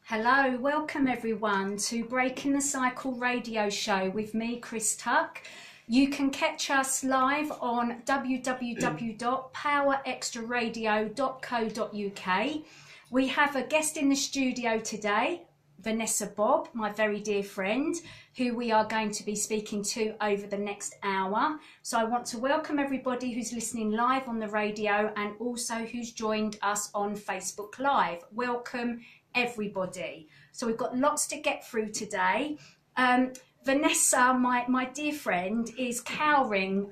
Hello, welcome everyone to Breaking the Cycle radio show with me, Chris Tuck. You can catch us live on www.powerextraradio.co.uk. We have a guest in the studio today, Venessa Bobb, my very dear friend, who we are going to be speaking to over the next hour. So I want to welcome everybody who's listening live on the radio and also who's joined us on Facebook Live. Welcome everybody. So we've got lots to get through today. Venessa, my dear friend, is cowering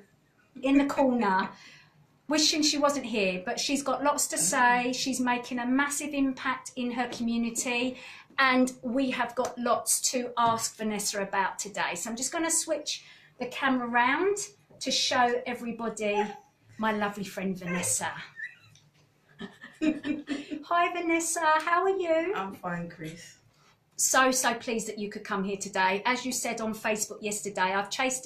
in the corner, wishing she wasn't here, but she's got lots to say. She's making a massive impact in her community, and we have got lots to ask Venessa about today. So I'm just going to switch the camera around to show everybody my lovely friend Venessa. Hi Venessa, how are you? I'm fine, Chris. So pleased that you could come here today. As you said on Facebook yesterday, I've chased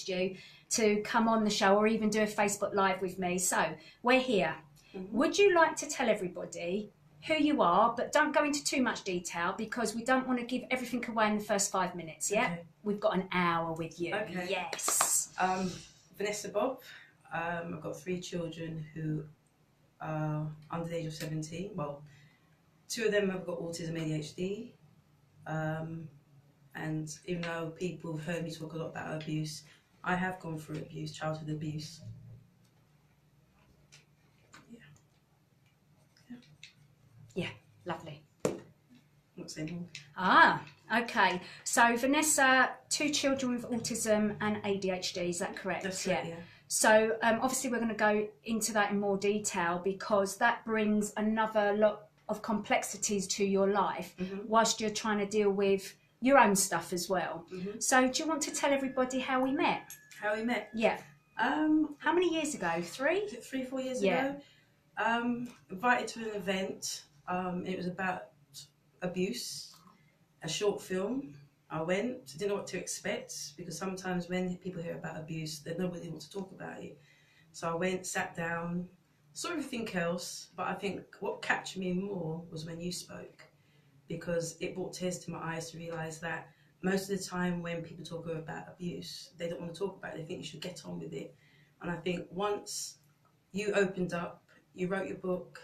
you to come on the show or even do a Facebook Live with me. So we're here. Mm-hmm. Would you like to tell everybody who you are, but don't go into too much detail because we don't want to give everything away in the first 5 minutes, yeah? Okay. We've got an hour with you. Okay. Yes. Venessa Bobb. I've got 3 children who are under the age of 17. Well, 2 of them have got autism, ADHD. And even though people have heard me talk a lot about abuse, I have gone through abuse, childhood abuse. Yeah, lovely. What's in? Okay. So Venessa, 2 children with autism and ADHD, is that correct? That's right, yeah. So obviously we're going to go into that in more detail because that brings another lot of complexities to your life, mm-hmm. whilst you're trying to deal with your own stuff as well. Mm-hmm. So do you want to tell everybody how we met? How we met? Yeah. How many years ago? 3? 3, 4 years ago. Invited to an event. It was about abuse, a short film. I went, didn't know what to expect because sometimes when people hear about abuse, they don't really want to talk about it. So I went, sat down, saw everything else, but I think what captured me more was when you spoke, because it brought tears to my eyes to realise that most of the time when people talk about abuse, they don't want to talk about it, they think you should get on with it. And I think once you opened up, you wrote your book,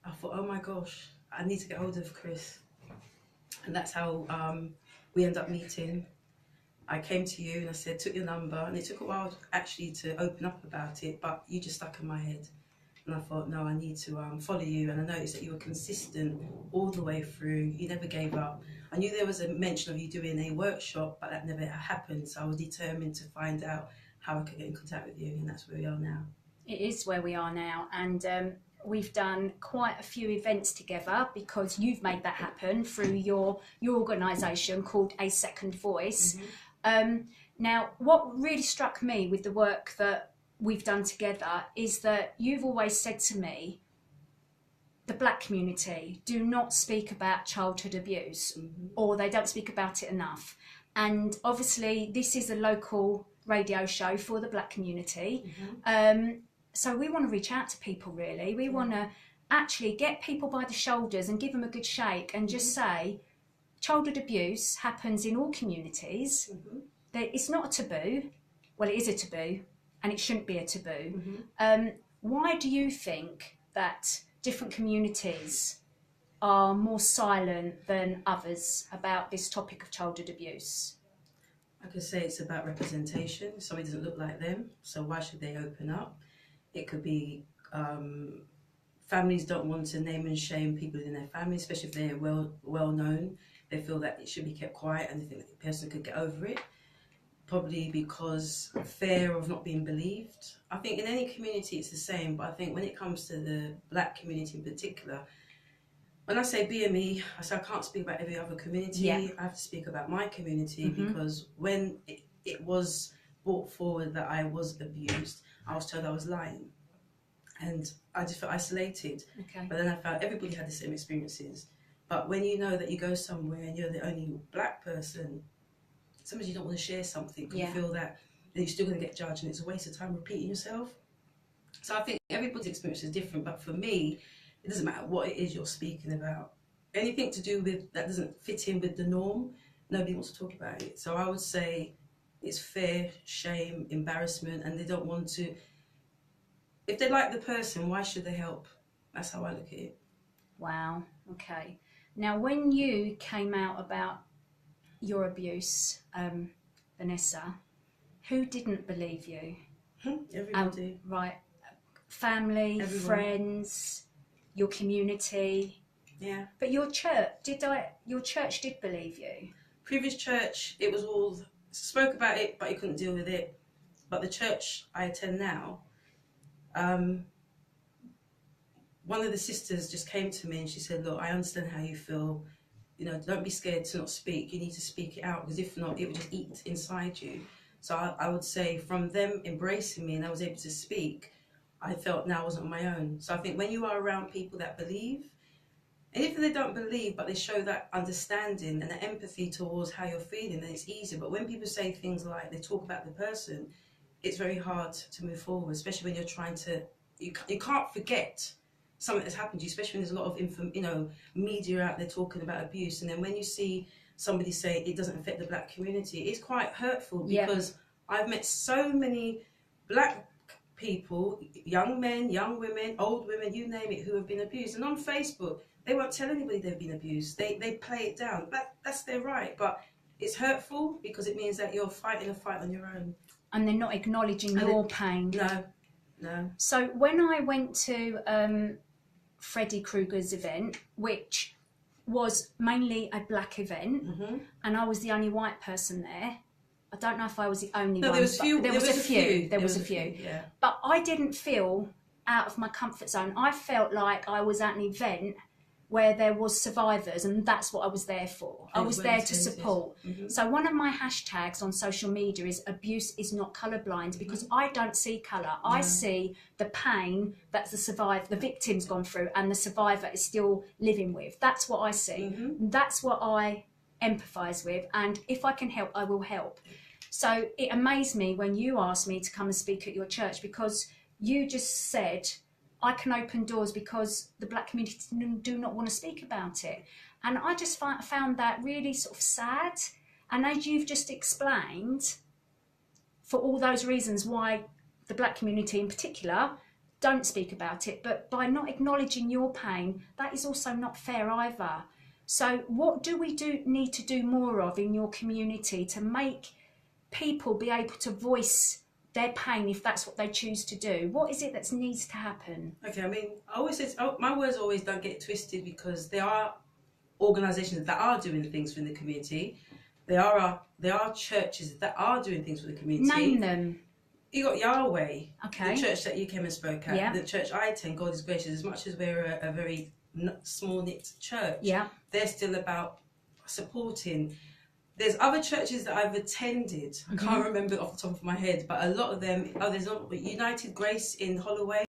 I thought, oh my gosh, I need to get hold of Chris. And that's how we ended up meeting. I came to you and I said, took your number, and it took a while actually to open up about it, but you just stuck in my head. And I thought, no, I need to follow you. And I noticed that you were consistent all the way through. You never gave up. I knew there was a mention of you doing a workshop, but that never happened. So I was determined to find out how I could get in contact with you. And that's where we are now. It is where we are now. And we've done quite a few events together because you've made that happen through your organisation called A2nd Voice. Mm-hmm. Now, what really struck me with the work that we've done together is that you've always said to me, the Black community do not speak about childhood abuse, mm-hmm. or they don't speak about it enough. And obviously this is a local radio show for the Black community. Mm-hmm. So we want to reach out to people, really. We want to actually get people by the shoulders and give them a good shake and just say, childhood abuse happens in all communities. Mm-hmm. It's not a taboo. Well, it is a taboo, and it shouldn't be a taboo. Mm-hmm. Why do you think that different communities are more silent than others about this topic of childhood abuse? I could say it's about representation. Somebody doesn't look like them, so why should they open up? It could be families don't want to name and shame people in their family, especially if they're well known. They feel that it should be kept quiet and they think that the person could get over it. Probably because fear of not being believed. I think in any community it's the same, but I think when it comes to the Black community in particular, when I say BME, I say I can't speak about every other community. Yeah. I have to speak about my community, mm-hmm. because when it was brought forward that I was abused, I was told I was lying. And I just felt isolated. Okay. But then I felt everybody had the same experiences. But when you know that you go somewhere and you're the only Black person, sometimes you don't want to share something because you feel that you're still going to get judged and it's a waste of time repeating yourself. So I think everybody's experience is different, but for me, it doesn't matter what it is you're speaking about. anything to do with that doesn't fit in with the norm, nobody wants to talk about it. So I would say it's fear, shame, embarrassment, and they don't want to. If they like the person, why should they help? That's how I look at it. Wow. Okay. Now, when you came out about your abuse, Venessa, who didn't believe you? Everybody. Right. Family, Everyone. friends, your community. Yeah. But your church, your church did believe you? Previous church, it was all spoke about it, but you couldn't deal with it. But the church I attend now, one of the sisters just came to me and she said, look, I understand how you feel. You know, don't be scared to not speak. You need to speak it out, because if not, it will just eat inside you. So I would say from them embracing me and I was able to speak, I felt now I wasn't on my own. So I think when you are around people that believe, and if they don't believe, but they show that understanding and the empathy towards how you're feeling, then it's easier. But when people say things like they talk about the person, it's very hard to move forward, especially when you're trying to, you can't forget something that's happened to you, especially when there's a lot of media out there talking about abuse. And then when you see somebody say it doesn't affect the black community, it's quite hurtful, because I've met so many black people, young men, young women, old women, you name it, who have been abused. And on Facebook, they won't tell anybody they've been abused. They play it down. That's their right. But it's hurtful because it means that you're fighting a fight on your own. And they're not acknowledging your pain. No. So when I went to Freddy Krueger's event, which was mainly a black event, and I was the only white person there. I don't know if I was the only one. There was a few. There was a few. Yeah. But I didn't feel out of my comfort zone. I felt like I was at an event where there was survivors, and that's what I was there for. I was there to support. So one of my hashtags on social media is abuse is not colourblind, because I don't see colour. I see the pain that the victim's gone through and the survivor is still living with. That's what I see. That's what I empathise with, and if I can help, I will help. So it amazed me when you asked me to come and speak at your church, because you just said, I can open doors because the black community do not want to speak about it. And I just found that really sort of sad. And as you've just explained, for all those reasons why the black community in particular don't speak about it, but by not acknowledging your pain, that is also not fair either. So what do we need to do more of in your community to make people be able to voice their pain if that's what they choose to do? What is it that needs to happen? Okay, I mean, I always say, my words always don't get twisted, because there are organisations that are doing things for the community. There are churches that are doing things for the community. Name them. You got Yahweh, Okay. the church that you came and spoke at. Yeah. The church I attend, God is Gracious, as much as we're a very small knit church, they're still about supporting. There's other churches that I've attended. I can't remember off the top of my head, but a lot of them. There's not United Grace in Holloway.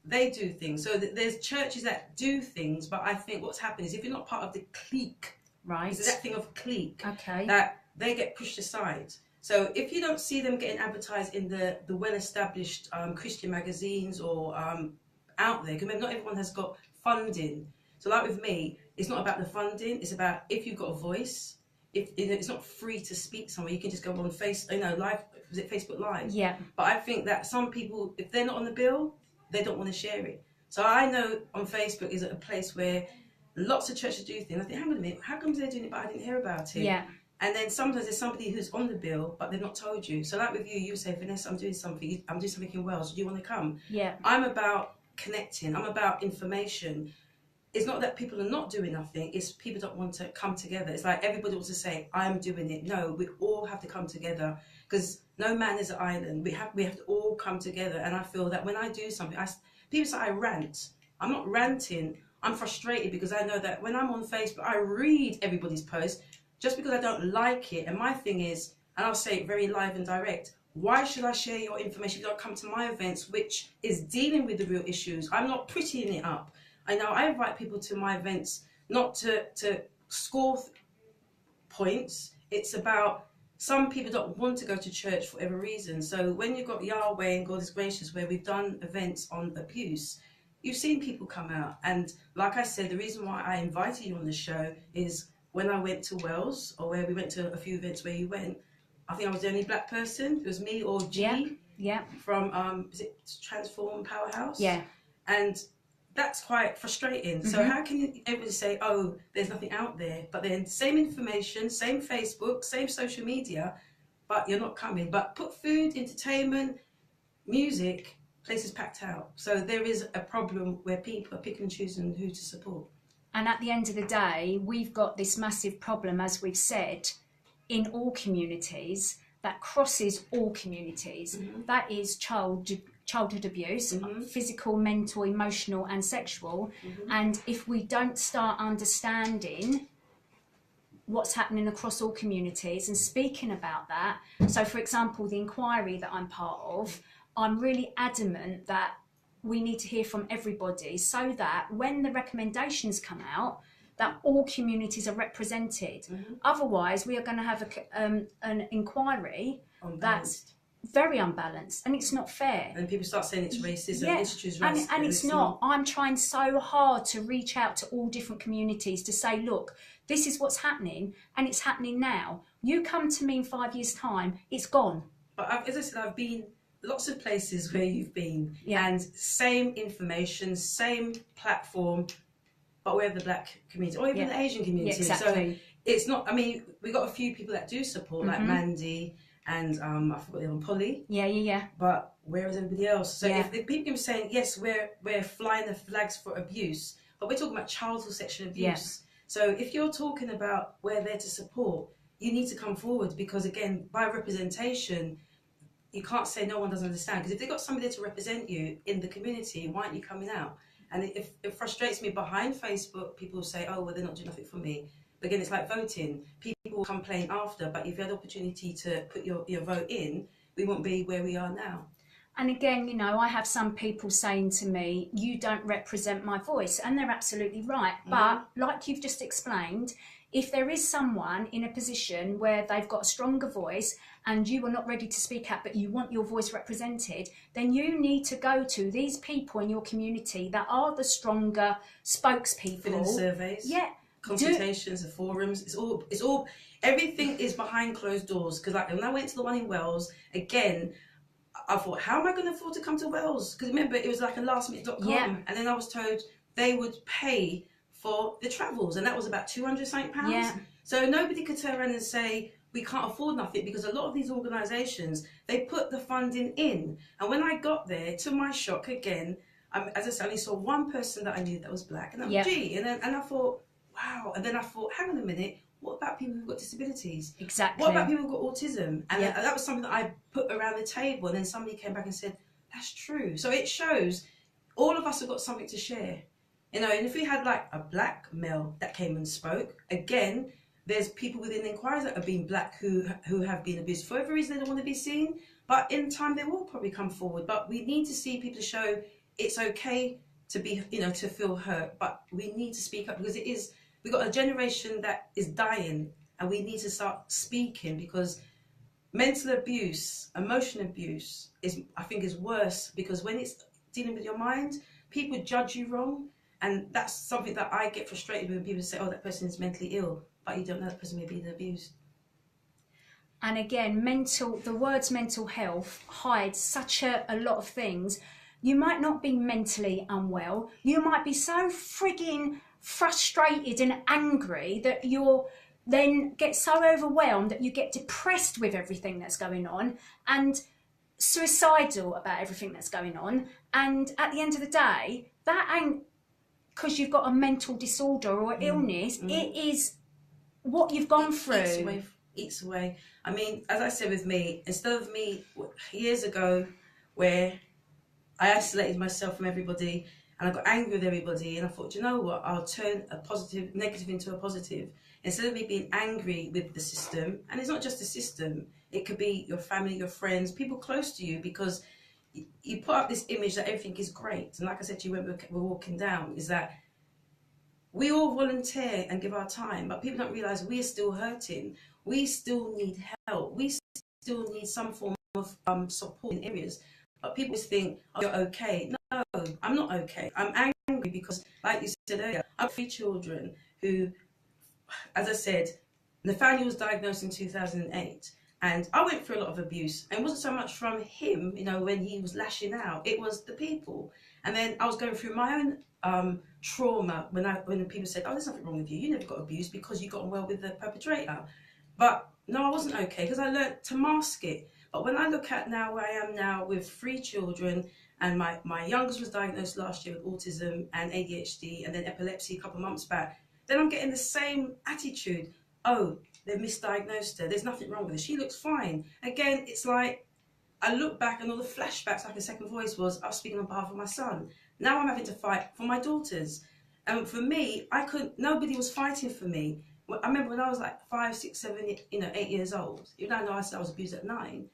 They do things. So there's churches that do things, but I think what's happened is if you're not part of the clique, right? It's that thing of clique, okay, that they get pushed aside. So if you don't see them getting advertised in the well-established Christian magazines or out there, because remember, not everyone has got funding. So like with me, it's not about the funding. It's about if you've got a voice. If it's not free to speak somewhere, you can just go on live. Was it Facebook Live? Yeah. But I think that some people, if they're not on the bill, they don't want to share it. So I know on Facebook is a place where lots of churches do things. I think, hang on a minute, how come they're doing it but I didn't hear about it? Yeah. And then sometimes there's somebody who's on the bill but they've not told you. So like with you say, Venessa, I'm doing something in Wales. Do you want to come? Yeah. I'm about connecting. I'm about information. It's not that people are not doing nothing, it's people don't want to come together. It's like everybody wants to say, I'm doing it. No, we all have to come together, because no man is an island. We have to all come together. And I feel that when I do something, people say I rant. I'm not ranting. I'm frustrated because I know that when I'm on Facebook, I read everybody's post just because I don't like it. And my thing is, and I'll say it very live and direct, why should I share your information if you don't come to my events, which is dealing with the real issues? I'm not prettying it up. I know I invite people to my events not to score points. It's about, some people don't want to go to church for whatever reason. So when you've got Yahweh and God is Gracious, where we've done events on abuse, you've seen people come out. And like I said, the reason why I invited you on the show is when I went to Wales, or where we went to a few events where you went, I think I was the only black person. It was me or G from, is it Transform Powerhouse? Yeah. And that's quite frustrating. So how can you everybody say, oh, there's nothing out there, but then same information, same Facebook, same social media, but you're not coming. But put food, entertainment, music, places packed out. So there is a problem where people are picking and choosing who to support. And at the end of the day, we've got this massive problem, as we've said, in all communities, that crosses all communities. That is childhood abuse, physical, mental, emotional and sexual. And if we don't start understanding what's happening across all communities and speaking about that, so for example, the inquiry that I'm part of, I'm really adamant that we need to hear from everybody, so that when the recommendations come out, that all communities are represented. Otherwise, we are going to have an inquiry that's very unbalanced, and it's not fair. And people start saying it's racism, it's just racism. And it's not. I'm trying so hard to reach out to all different communities to say, look, this is what's happening, and it's happening now. You come to me in 5 years' time, it's gone. But as I said, I've been lots of places where you've been, and same information, same platform, but we're the black community, or even the Asian community. Exactly. So it's not, I mean, we got a few people that do support, like Mandy and I forgot the other one, Polly. Yeah. But where is everybody else? So if people keep saying, yes, we're flying the flags for abuse, but we're talking about childhood sexual abuse. So if you're talking about we're there to support, you need to come forward, because again, by representation, you can't say no one doesn't understand, because if they've got somebody there to represent you in the community, why aren't you coming out? And it frustrates me behind Facebook, people say, oh, well, they're not doing nothing for me. But again, it's like voting. People complain after, but if you had the opportunity to put your vote in, we won't be where we are now. And again, you know, I have some people saying to me, you don't represent my voice. And they're absolutely right. But like you've just explained, if there is someone in a position where they've got a stronger voice and you are not ready to speak up, but you want your voice represented, then you need to go to these people in your community that are the stronger spokespeople. Fill in surveys. Yeah. Consultations, the forums, it's all, everything is behind closed doors. Because like when I went to the one in Wales, again, I thought, how am I going to afford to come to Wales? Because remember, it was like a lastminute.com, and then I was told they would pay for the travels, and that was about £200 something. So nobody could turn around and say we can't afford nothing, because a lot of these organisations, they put the funding in. And when I got there, to my shock, again, as I said, I only saw one person that I knew that was black, and that was G. And I thought, wow. And then I thought, hang on a minute, what about people who've got disabilities? Exactly. What about people who've got autism? And that was something that I put around the table, and then somebody came back and said, that's true. So it shows all of us have got something to share. You know, and if we had like a black male that came and spoke, again, there's people within the inquiries that have been black who have been abused for whatever reason they don't want to be seen. But in time, they will probably come forward. But we need to see people to show it's okay to be, you know, to feel hurt. But we need to speak up, because we've got a generation that is dying, and we need to start speaking, because mental abuse, emotional abuse I think is worse, because when it's dealing with your mind, people judge you wrong. And that's something that I get frustrated with, when people say, oh, that person is mentally ill, but you don't know that person may be abused. And again, the words mental health hides such a lot of things. You might not be mentally unwell. You might be so frigging frustrated and angry that you're then get so overwhelmed that you get depressed with everything that's going on, and suicidal about everything that's going on. And at the end of the day, that ain't because you've got a mental disorder or illness. It is what you've gone through. Eats away. I mean, as I said with me, instead of me years ago where I isolated myself from everybody and I got angry with everybody, and I thought, you know what, I'll turn a negative into a positive. Instead of me being angry with the system, and it's not just the system, it could be your family, your friends, people close to you, because you put up this image that everything is great. And like I said to you when we're walking down, is that we all volunteer and give our time, but people don't realise we're still hurting. We still need help. We still need some form of support in areas. But people just think, oh, you're okay. No, no, I'm not okay. I'm angry because, like you said earlier, I have 3 children who, as I said, Nathaniel was diagnosed in 2008. And I went through a lot of abuse. And it wasn't so much from him, you know, when he was lashing out. It was the people. And then I was going through my own trauma when people said, oh, there's nothing wrong with you. You never got abused because you got on well with the perpetrator. But no, I wasn't okay because I learned to mask it. But when I look at now where I am now with 3 children, and my youngest was diagnosed last year with autism and ADHD and then epilepsy a couple of months back, then I'm getting the same attitude. Oh, they misdiagnosed her. There's nothing wrong with her. She looks fine. Again, it's like I look back and all the flashbacks, like a second voice was, I was speaking on behalf of my son. Now I'm having to fight for my daughters. And for me, nobody was fighting for me. I remember when I was like 5, 6, 7, 8 years old, even though I know I said I was abused at 9,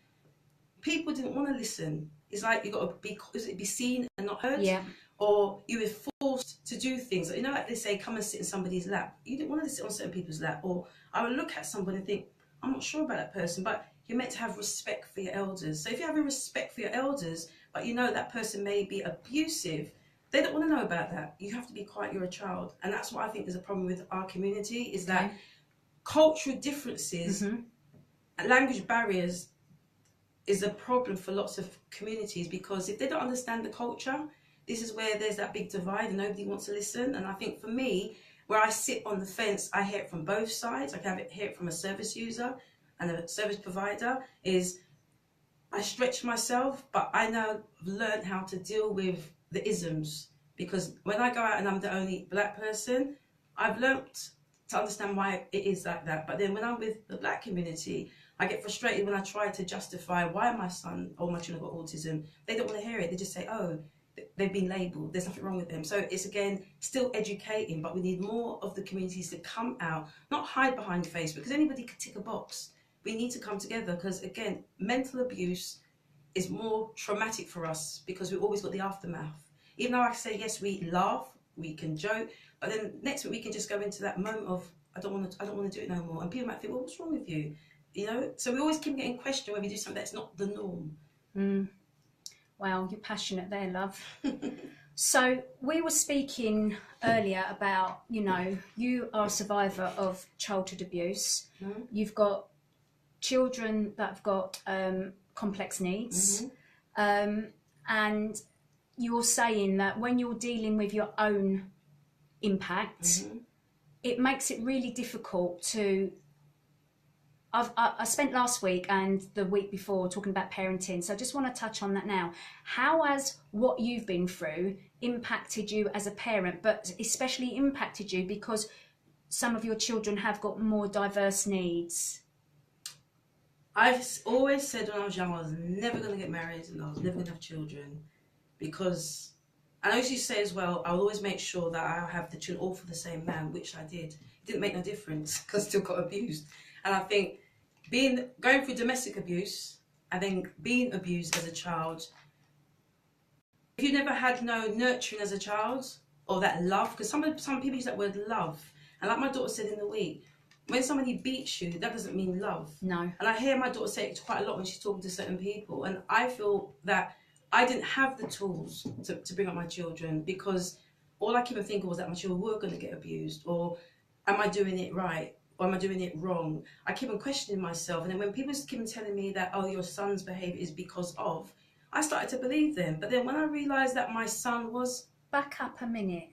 people didn't want to listen. It's like you got to be seen and not heard. Yeah. Or you were forced to do things. You know, like they say, come and sit in somebody's lap. You didn't want to sit on certain people's lap. Or I would look at somebody and think, I'm not sure about that person, but you're meant to have respect for your elders. So if you have a respect for your elders, but you know that person may be abusive, they don't want to know about that. You have to be quiet, you're a child. And that's what I think is a problem with our community, is that cultural differences and language barriers is a problem for lots of communities, because if they don't understand the culture, this is where there's that big divide and nobody wants to listen. And I think for me, where I sit on the fence, I hear it from both sides. I can hear it from a service user and a service provider, is I stretch myself, but I now learned how to deal with the isms, because when I go out and I'm the only black person, I've learnt to understand why it is like that. But then when I'm with the black community, I get frustrated when I try to justify why my son or my children got autism. They don't want to hear it. They just say, oh, they've been labelled, there's nothing wrong with them. So it's, again, still educating, but we need more of the communities to come out, not hide behind Facebook, because anybody could tick a box. We need to come together, because, again, mental abuse is more traumatic for us because we've always got the aftermath. Even though I say, yes, we laugh, we can joke, but then next week we can just go into that moment of, I don't want to do it no more. And people might think, well, what's wrong with you? You know? So we always keep getting questioned when we do something that's not the norm. Wow, you're passionate there, love. So we were speaking earlier about, you know, you are a survivor of childhood abuse. You've got children that have got complex needs. And you're saying that when you're dealing with your own impact, it makes it really difficult to... I spent last week and the week before talking about parenting, so I just want to touch on that now. How has what you've been through impacted you as a parent, but especially impacted you because some of your children have got more diverse needs? I've always said when I was young I was never going to get married and I was never going to have children, because, and I used to say as well, I would always make sure that I have the children all for the same man, which I did. It didn't make no difference because I still got abused. And I think going through domestic abuse and then being abused as a child, if you never had no nurturing as a child or that love, because some people use that word love, and like my daughter said in the week, when somebody beats you, that doesn't mean love. No. And I hear my daughter say it quite a lot when she's talking to certain people, and I feel that I didn't have the tools to bring up my children, because all I keep on thinking was that my children were going to get abused, or am I doing it right? Or am I doing it wrong? I keep on questioning myself. And then when people keep on telling me that, oh, your son's behaviour is because of, I started to believe them. But then when I realised that my son was... Back up a minute.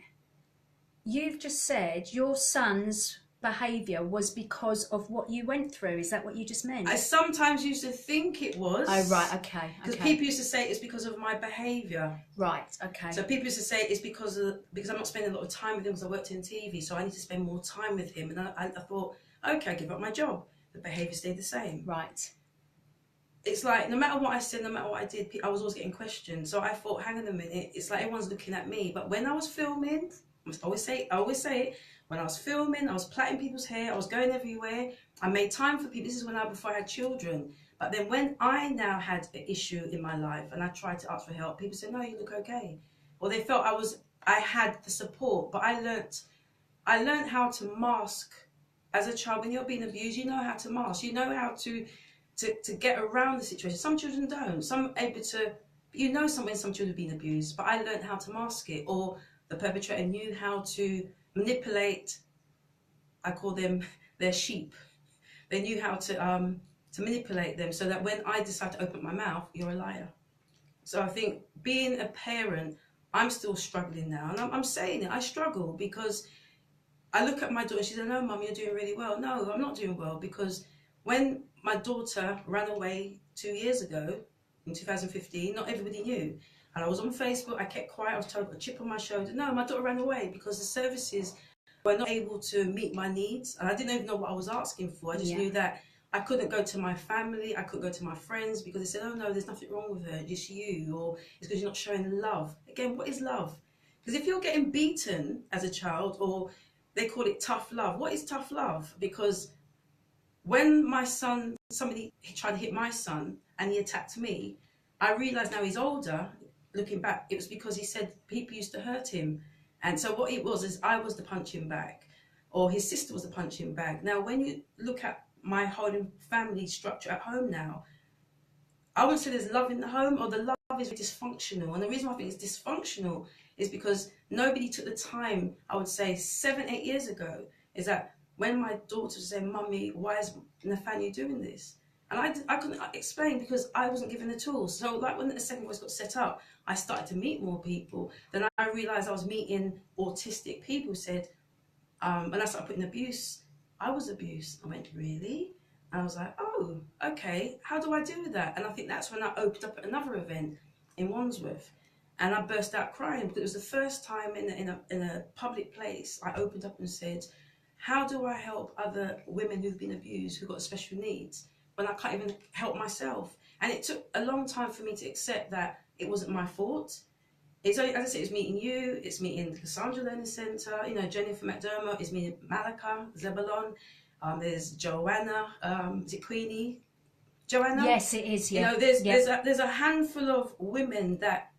You've just said your son's behaviour was because of what you went through. Is that what you just meant? I sometimes used to think it was. Oh, right, okay. Because people used to say it's because of my behaviour. Right, okay. So people used to say it's because I'm not spending a lot of time with him because I worked in TV, so I need to spend more time with him. And I thought, okay, I give up my job. The behaviour stayed the same. Right. It's like, no matter what I said, no matter what I did, I was always getting questioned. So I thought, hang on a minute, it's like everyone's looking at me. But when I was filming, I always say it, when I was filming, I was plaiting people's hair, I was going everywhere. I made time for people. This is before I had children. But then when I now had an issue in my life and I tried to ask for help, people said, no, you look okay. Or they felt I had the support. But I learned how to mask as a child. When you're being abused, you know how to mask. You know how to get around the situation. Some children don't. Some are able to But you know when some children have been abused, but I learned how to mask it, or the perpetrator knew how to manipulate, I call them their sheep. They knew how to manipulate them so that when I decide to open my mouth, you're a liar. So I think being a parent, I'm still struggling now. And I'm saying it, I struggle because I look at my daughter, she said, no, Mum, you're doing really well. No, I'm not doing well, because when my daughter ran away 2 years ago, in 2015, not everybody knew. And I was on Facebook, I kept quiet, I was told a chip on my shoulder. No, my daughter ran away because the services were not able to meet my needs. And I didn't even know what I was asking for. I just knew that I couldn't go to my family, I couldn't go to my friends, because they said, oh no, there's nothing wrong with her, just you, or it's because you're not showing love. Again, what is love? Because if you're getting beaten as a child, or they call it tough love, what is tough love? Because when my son, somebody tried to hit my son and he attacked me, I realised now he's older, looking back, it was because he said people used to hurt him. And so what it was is I was the punching bag, or his sister was the punching bag. Now, when you look at my whole family structure at home now, I wouldn't say there's love in the home, or the love is dysfunctional. And the reason why I think it's dysfunctional is because nobody took the time, I would say 7, 8 years ago, is that when my daughter was saying, Mummy, why is Nathaniel doing this? And I couldn't explain because I wasn't given the tools. So like when the second voice got set up, I started to meet more people. Then I realised I was meeting autistic people who said, and I started putting abuse. I was abused. I went, really? And I was like, oh, okay, how do I deal with that? And I think that's when I opened up at another event in Wandsworth. And I burst out crying because it was the first time in a public place I opened up and said, how do I help other women who've been abused, who've got special needs, when I can't even help myself? And it took a long time for me to accept that it wasn't my fault. It's only, as I said, it's meeting you, it's meeting the Cassandra Learning Centre, you know, Jennifer McDermott, it's meeting Malika, Zebulon, there's Joanna, is it Queenie? Joanna? Yes, it is, yeah. You know, there's a handful of women that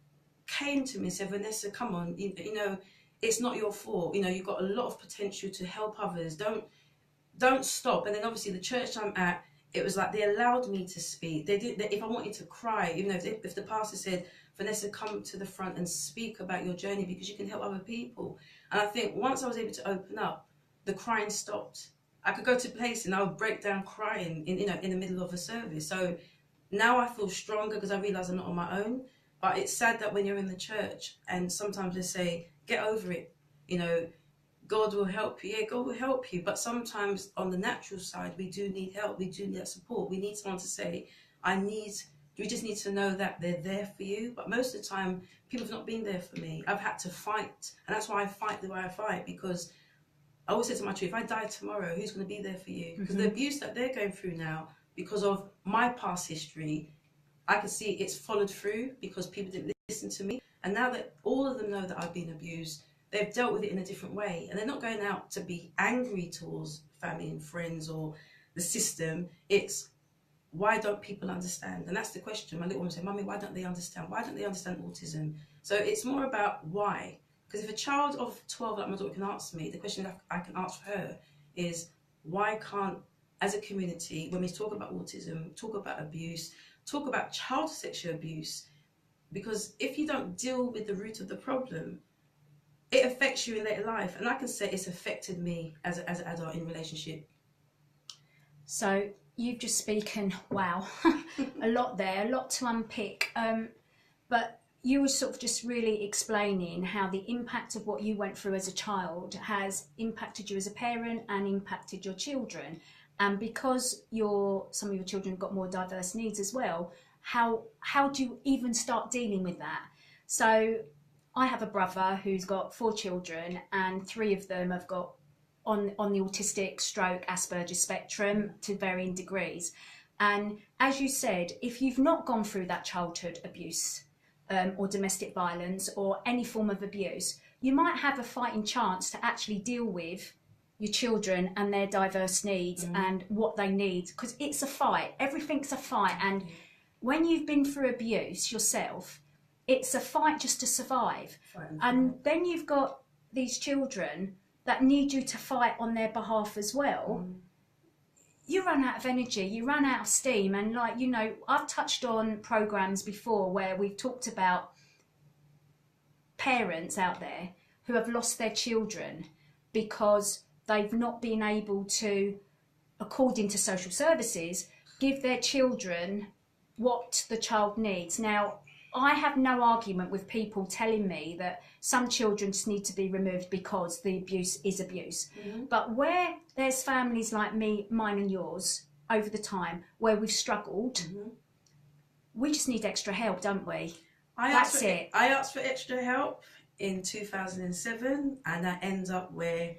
came to me and said, Venessa, come on, you know, it's not your fault. You know, you've got a lot of potential to help others. Don't stop. And then obviously the church I'm at, it was like they allowed me to speak. If I wanted to cry, even though if the pastor said, Venessa, come to the front and speak about your journey because you can help other people. And I think once I was able to open up, the crying stopped. I could go to a place and I would break down crying in the middle of a service. So now I feel stronger because I realise I'm not on my own. But it's sad that when you're in the church and sometimes they say, get over it, you know, God will help you. Yeah, God will help you. But sometimes on the natural side, we do need help. We do need that support. We need someone to say, we just need to know that they're there for you. But most of the time, people have not been there for me. I've had to fight. And that's why I fight the way I fight, because I always say to my children, if I die tomorrow, who's going to be there for you? Because the abuse that they're going through now, because of my past history, I can see it's followed through because people didn't listen to me. And now that all of them know that I've been abused, they've dealt with it in a different way. And they're not going out to be angry towards family and friends or the system. It's, why don't people understand? And that's the question. My little one said, Mummy, why don't they understand? Why don't they understand autism? So it's more about why. Because if a child of 12, like my daughter, can ask me, the question that I can ask her is, why can't, as a community, when we talk about autism, talk about abuse, talk about child sexual abuse? Because if you don't deal with the root of the problem, it affects you in later life. And I can say it's affected me as an adult in relationship. So you've just spoken, wow, a lot there, a lot to unpick. But you were sort of just really explaining how the impact of what you went through as a child has impacted you as a parent and impacted your children. And because some of your children have got more diverse needs as well, how do you even start dealing with that? So I have a brother who's got 4 children, and 3 of them have got on the autistic stroke Asperger's spectrum to varying degrees. And as you said, if you've not gone through that childhood abuse or domestic violence or any form of abuse, you might have a fighting chance to actually deal with your children and their diverse needs and what they need, because it's a fight. Everything's a fight. And when you've been through abuse yourself, it's a fight just to survive. And then you've got these children that need you to fight on their behalf as well. you run out of energy, you run out of steam. And like, you know, I've touched on programs before where we've talked about parents out there who have lost their children because they've not been able to, according to social services, give their children what the child needs. Now, I have no argument with people telling me that some children just need to be removed because the abuse is abuse. But where there's families like me, mine and yours, over the time, where we've struggled, we just need extra help, don't we? That's it. I asked for extra help in 2007, and that ends up where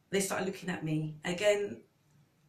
they started looking at me. Again,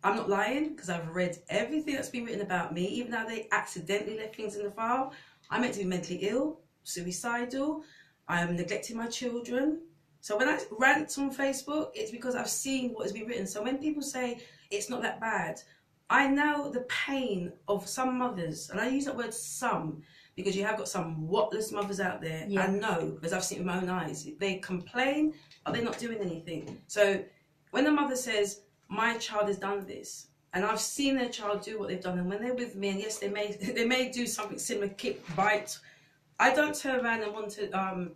I'm not lying, because I've read everything that's been written about me, even though they accidentally left things in the file. I'm meant to be mentally ill, suicidal, I am neglecting my children. So when I rant on Facebook, it's because I've seen what has been written. So when people say it's not that bad, I know the pain of some mothers, and I use that word some, because you have got some whatless mothers out there. I know, because I've seen it with my own eyes. They complain, but they're not doing anything. So when the mother says, my child has done this, and I've seen their child do what they've done, and when they're with me, and yes, they may do something similar, kick, bite, I don't turn around and want to,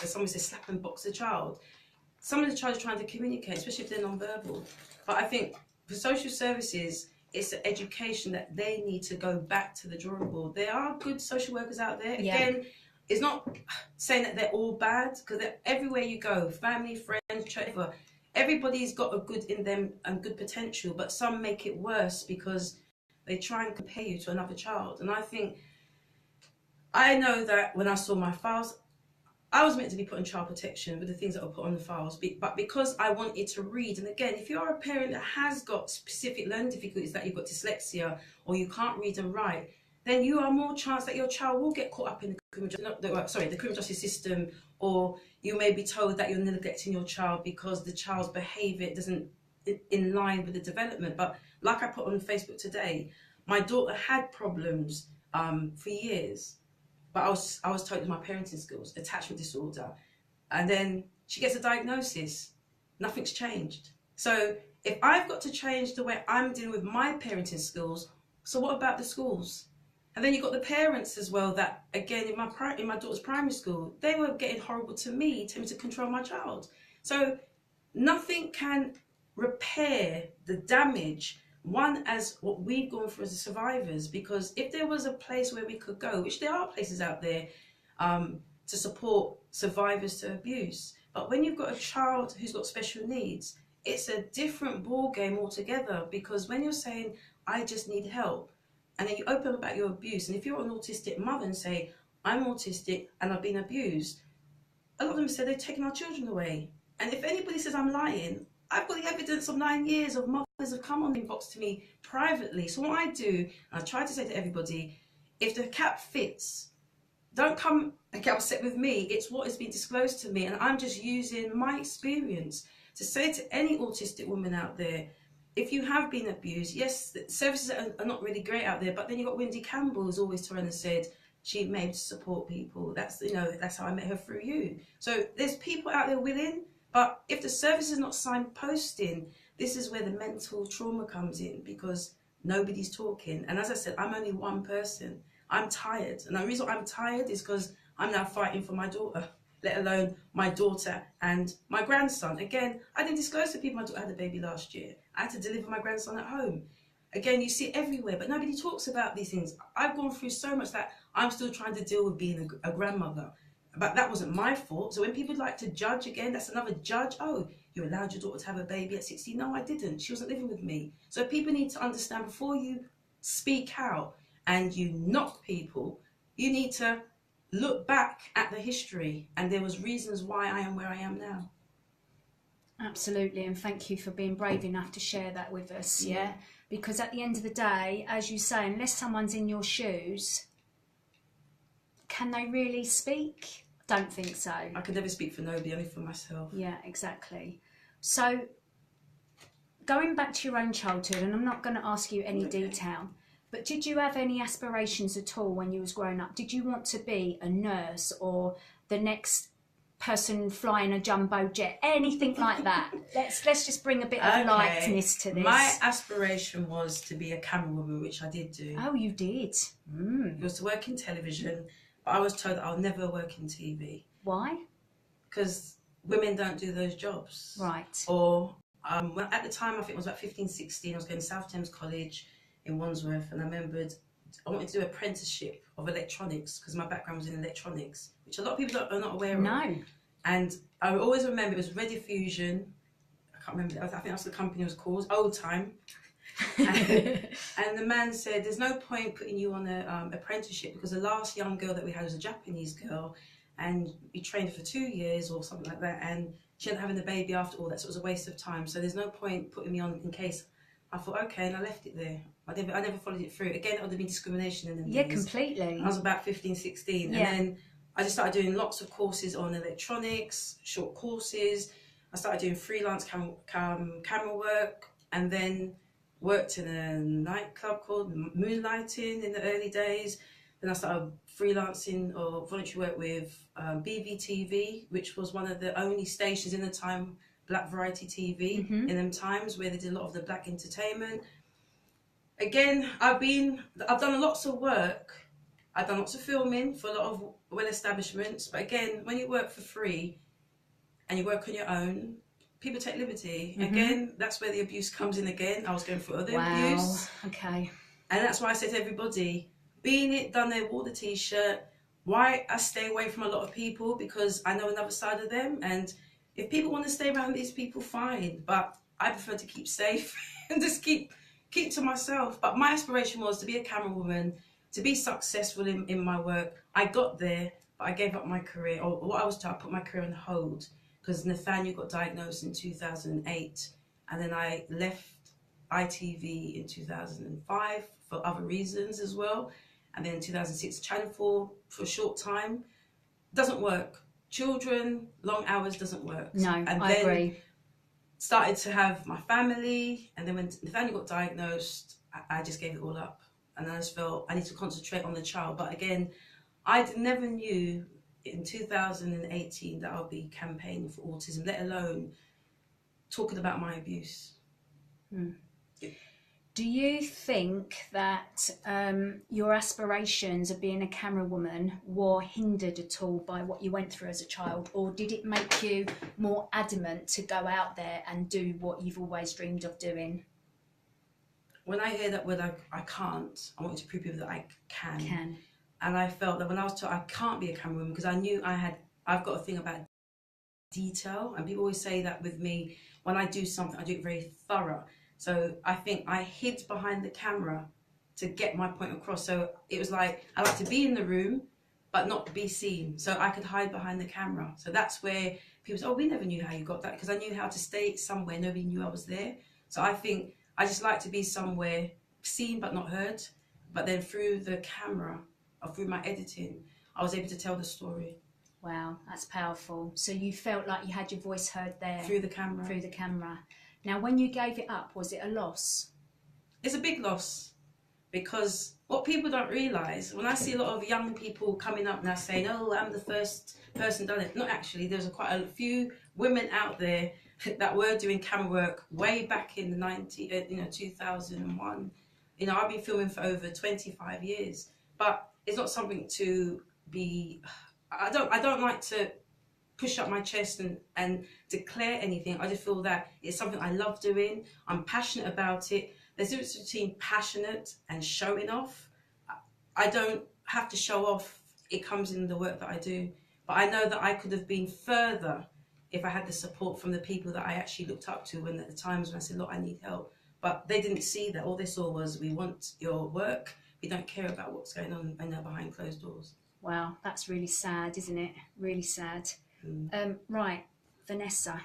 as someone says, slap and box the child. Some of the child is trying to communicate, especially if they're non-verbal. But I think for social services, it's the education that they need to go back to the drawing board. There are good social workers out there. Again, it's not saying that they're all bad, because everywhere you go, family, friends, church, everybody's got a good in them and good potential, but some make it worse because they try and compare you to another child. And I know that when I saw my files, I was meant to be put on child protection with the things that were put on the files, but because I wanted to read, and again, if you're a parent that has got specific learning difficulties, that you've got dyslexia or you can't read and write, then you are more chance that your child will get caught up in the criminal justice system, or you may be told that you're neglecting your child because the child's behaviour doesn't in line with the development. But like I put on Facebook today, my daughter had problems for years, but I was told it was my parenting skills, attachment disorder, and then she gets a diagnosis. Nothing's changed. So if I've got to change the way I'm dealing with my parenting skills, so what about the schools? And then you've got the parents as well, that again, in my daughter's primary school, they were getting horrible to me, telling me to control my child. So nothing can repair the damage, one, as what we've gone through as survivors, because if there was a place where we could go, which there are places out there to support survivors to abuse, but when you've got a child who's got special needs, it's a different ball game altogether. Because when you're saying, I just need help, and then you open about your abuse, and if you're an autistic mother and say, I'm autistic and I've been abused, a lot of them say they're taking our children away. And if anybody says I'm lying, I've got the evidence of 9 years of mothers have come on the inbox to me privately. So what I do, and I try to say to everybody, if the cap fits, don't come and get upset with me. It's what has been disclosed to me, and I'm just using my experience to say to any autistic woman out there, if you have been abused, yes, the services are not really great out there, but then you've got Wendy Campbell, who's always turned and said she made to support people. That's how I met her, through you. So there's people out there willing, but if the service is not signposting, this is where the mental trauma comes in, because nobody's talking. And as I said, I'm only one person. I'm tired, and the reason I'm tired is because I'm now fighting for my daughter, let alone my daughter and my grandson. Again, I didn't disclose to people my daughter had a baby last year. I had to deliver my grandson at home. Again, you see it everywhere, but nobody talks about these things. I've gone through so much that I'm still trying to deal with being a grandmother. But that wasn't my fault. So when people like to judge, again, that's another judge. Oh, you allowed your daughter to have a baby at 16. No, I didn't. She wasn't living with me. So people need to understand, before you speak out and you knock people, you need to look back at the history, and there was reasons why I am where I am now. Absolutely, and thank you for being brave enough to share that with us. Yeah, because at the end of the day, as you say, unless someone's in your shoes, can they really speak? Don't think so. I could never speak for nobody, only for myself. Yeah, exactly. So going back to your own childhood, and I'm not going to ask you any detail, but did you have any aspirations at all when you was growing up? Did you want to be a nurse or the next person flying a jumbo jet, anything like that? Let's just bring a bit of lightness to this. My aspiration was to be a camerawoman, which I did do. Oh, you did? It was to work in television, but I was told that I'll never work in TV. Why? Because women don't do those jobs. Right. Or at the time, I think it was about 15, 16, I was going to South Thames College in Wandsworth, and I remembered I wanted to do an apprenticeship of electronics because my background was in electronics, which a lot of people are not aware of. No. And I always remember it was Rediffusion. I can't remember. I think that's what the company was called. Old Time. And the man said, "There's no point putting you on an apprenticeship because the last young girl that we had was a Japanese girl, and we trained her for 2 years or something like that, and she ended up having a baby after all that, so it was a waste of time. So there's no point putting me on in case." I thought, okay, and I left it there. I never followed it through. Again, it would have been discrimination in them days. Completely. I was about 15, 16. Yeah. And then I just started doing lots of courses on electronics, short courses. I started doing freelance camera work, and then worked in a nightclub called Moonlighting in the early days. Then I started freelancing or voluntary work with BVTV, which was one of the only stations in the time, Black Variety TV, in them times where they did a lot of the black entertainment. Again, I've done lots of work. I've done lots of filming for a lot of well-establishments. But again, when you work for free and you work on your own, people take liberty. Again, that's where the abuse comes in again. I was going through other abuse. Okay. And that's why I said to everybody, being it, done there, wore the t-shirt, why I stay away from a lot of people, because I know another side of them. And if people want to stay around these people, fine. But I prefer to keep safe and just keep to myself. But my aspiration was to be a camera woman, to be successful in my work. I got there, but I gave up my career. Or what I was told, I put my career on hold because Nathaniel got diagnosed in 2008. And then I left ITV in 2005 for other reasons as well. And then in 2006, Channel 4 for a short time. Doesn't work. Children, long hours doesn't work. No, and I then agree. Started to have my family, and then when Nathaniel got diagnosed, I just gave it all up. And I just felt I need to concentrate on the child. But again, I never knew in 2018 that I'll be campaigning for autism, let alone talking about my abuse. Do you think that your aspirations of being a camera woman were hindered at all by what you went through as a child, or did it make you more adamant to go out there and do what you've always dreamed of doing? When I hear that word, I can't, I want to prove people that I can. Can. And I felt that when I was told I can't be a camera woman, because I knew I've got a thing about detail, and people always say that with me, when I do something, I do it very thorough. So I think I hid behind the camera to get my point across. So it was like, I like to be in the room, but not be seen. So I could hide behind the camera. So that's where people say, oh, we never knew how you got that. Because I knew how to stay somewhere. Nobody knew I was there. So I think I just like to be somewhere seen, but not heard. But then through the camera or through my editing, I was able to tell the story. Wow, that's powerful. So you felt like you had your voice heard there. Through the camera. Through the camera. Now, when you gave it up, was it a loss? It's a big loss, because what people don't realise, when I see a lot of young people coming up now saying, oh, I'm the first person done it. Not actually, there's quite a few women out there that were doing camera work way back in the 2001. You know, I've been filming for over 25 years, but it's not something to be, I don't like to push up my chest and declare anything. I just feel that it's something I love doing. I'm passionate about it. There's a difference between passionate and showing off. I don't have to show off. It comes in the work that I do. But I know that I could have been further if I had the support from the people that I actually looked up to, when at the times when I said, look, I need help. But they didn't see that. All they saw was, we want your work. We don't care about what's going on when they're behind closed doors. Wow, that's really sad, isn't it? Really sad. Right, Venessa.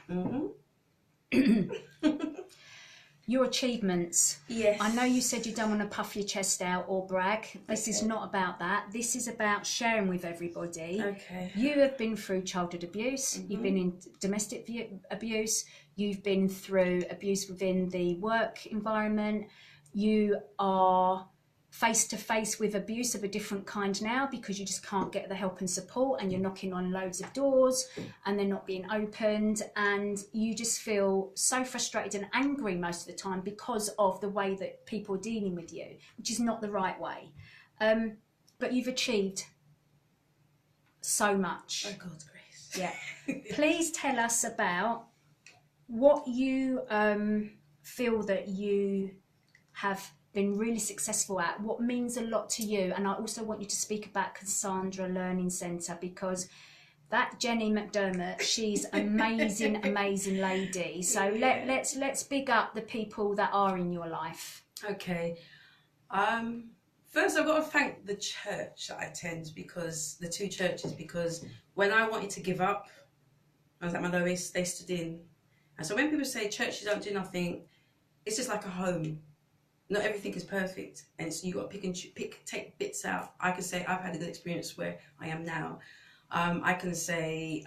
Your achievements. Yes. I know you said you don't want to puff your chest out or brag. This is not about that. This is about sharing with everybody. Okay. You have been through childhood abuse. You've been in domestic abuse. You've been through abuse within the work environment. You are face to face with abuse of a different kind now, because you just can't get the help and support, and you're knocking on loads of doors and they're not being opened, and you just feel so frustrated and angry most of the time because of the way that people are dealing with you, which is not the right way. But you've achieved so much. By God's grace. Yeah. Please tell us about what you feel that you have been really successful at, what means a lot to you. And I also want you to speak about Cassandra Learning Centre, because that Jenny McDermott, she's amazing, amazing lady. So let's big up the people that are in your life. Okay. First, I've got to thank the church that I attend, because the two churches, because when I wanted to give up, I was at my lowest, they stood in. And so when people say churches don't do nothing, it's just like a home. Not everything is perfect, and so you got to take bits out. I can say I've had a good experience where I am now. I can say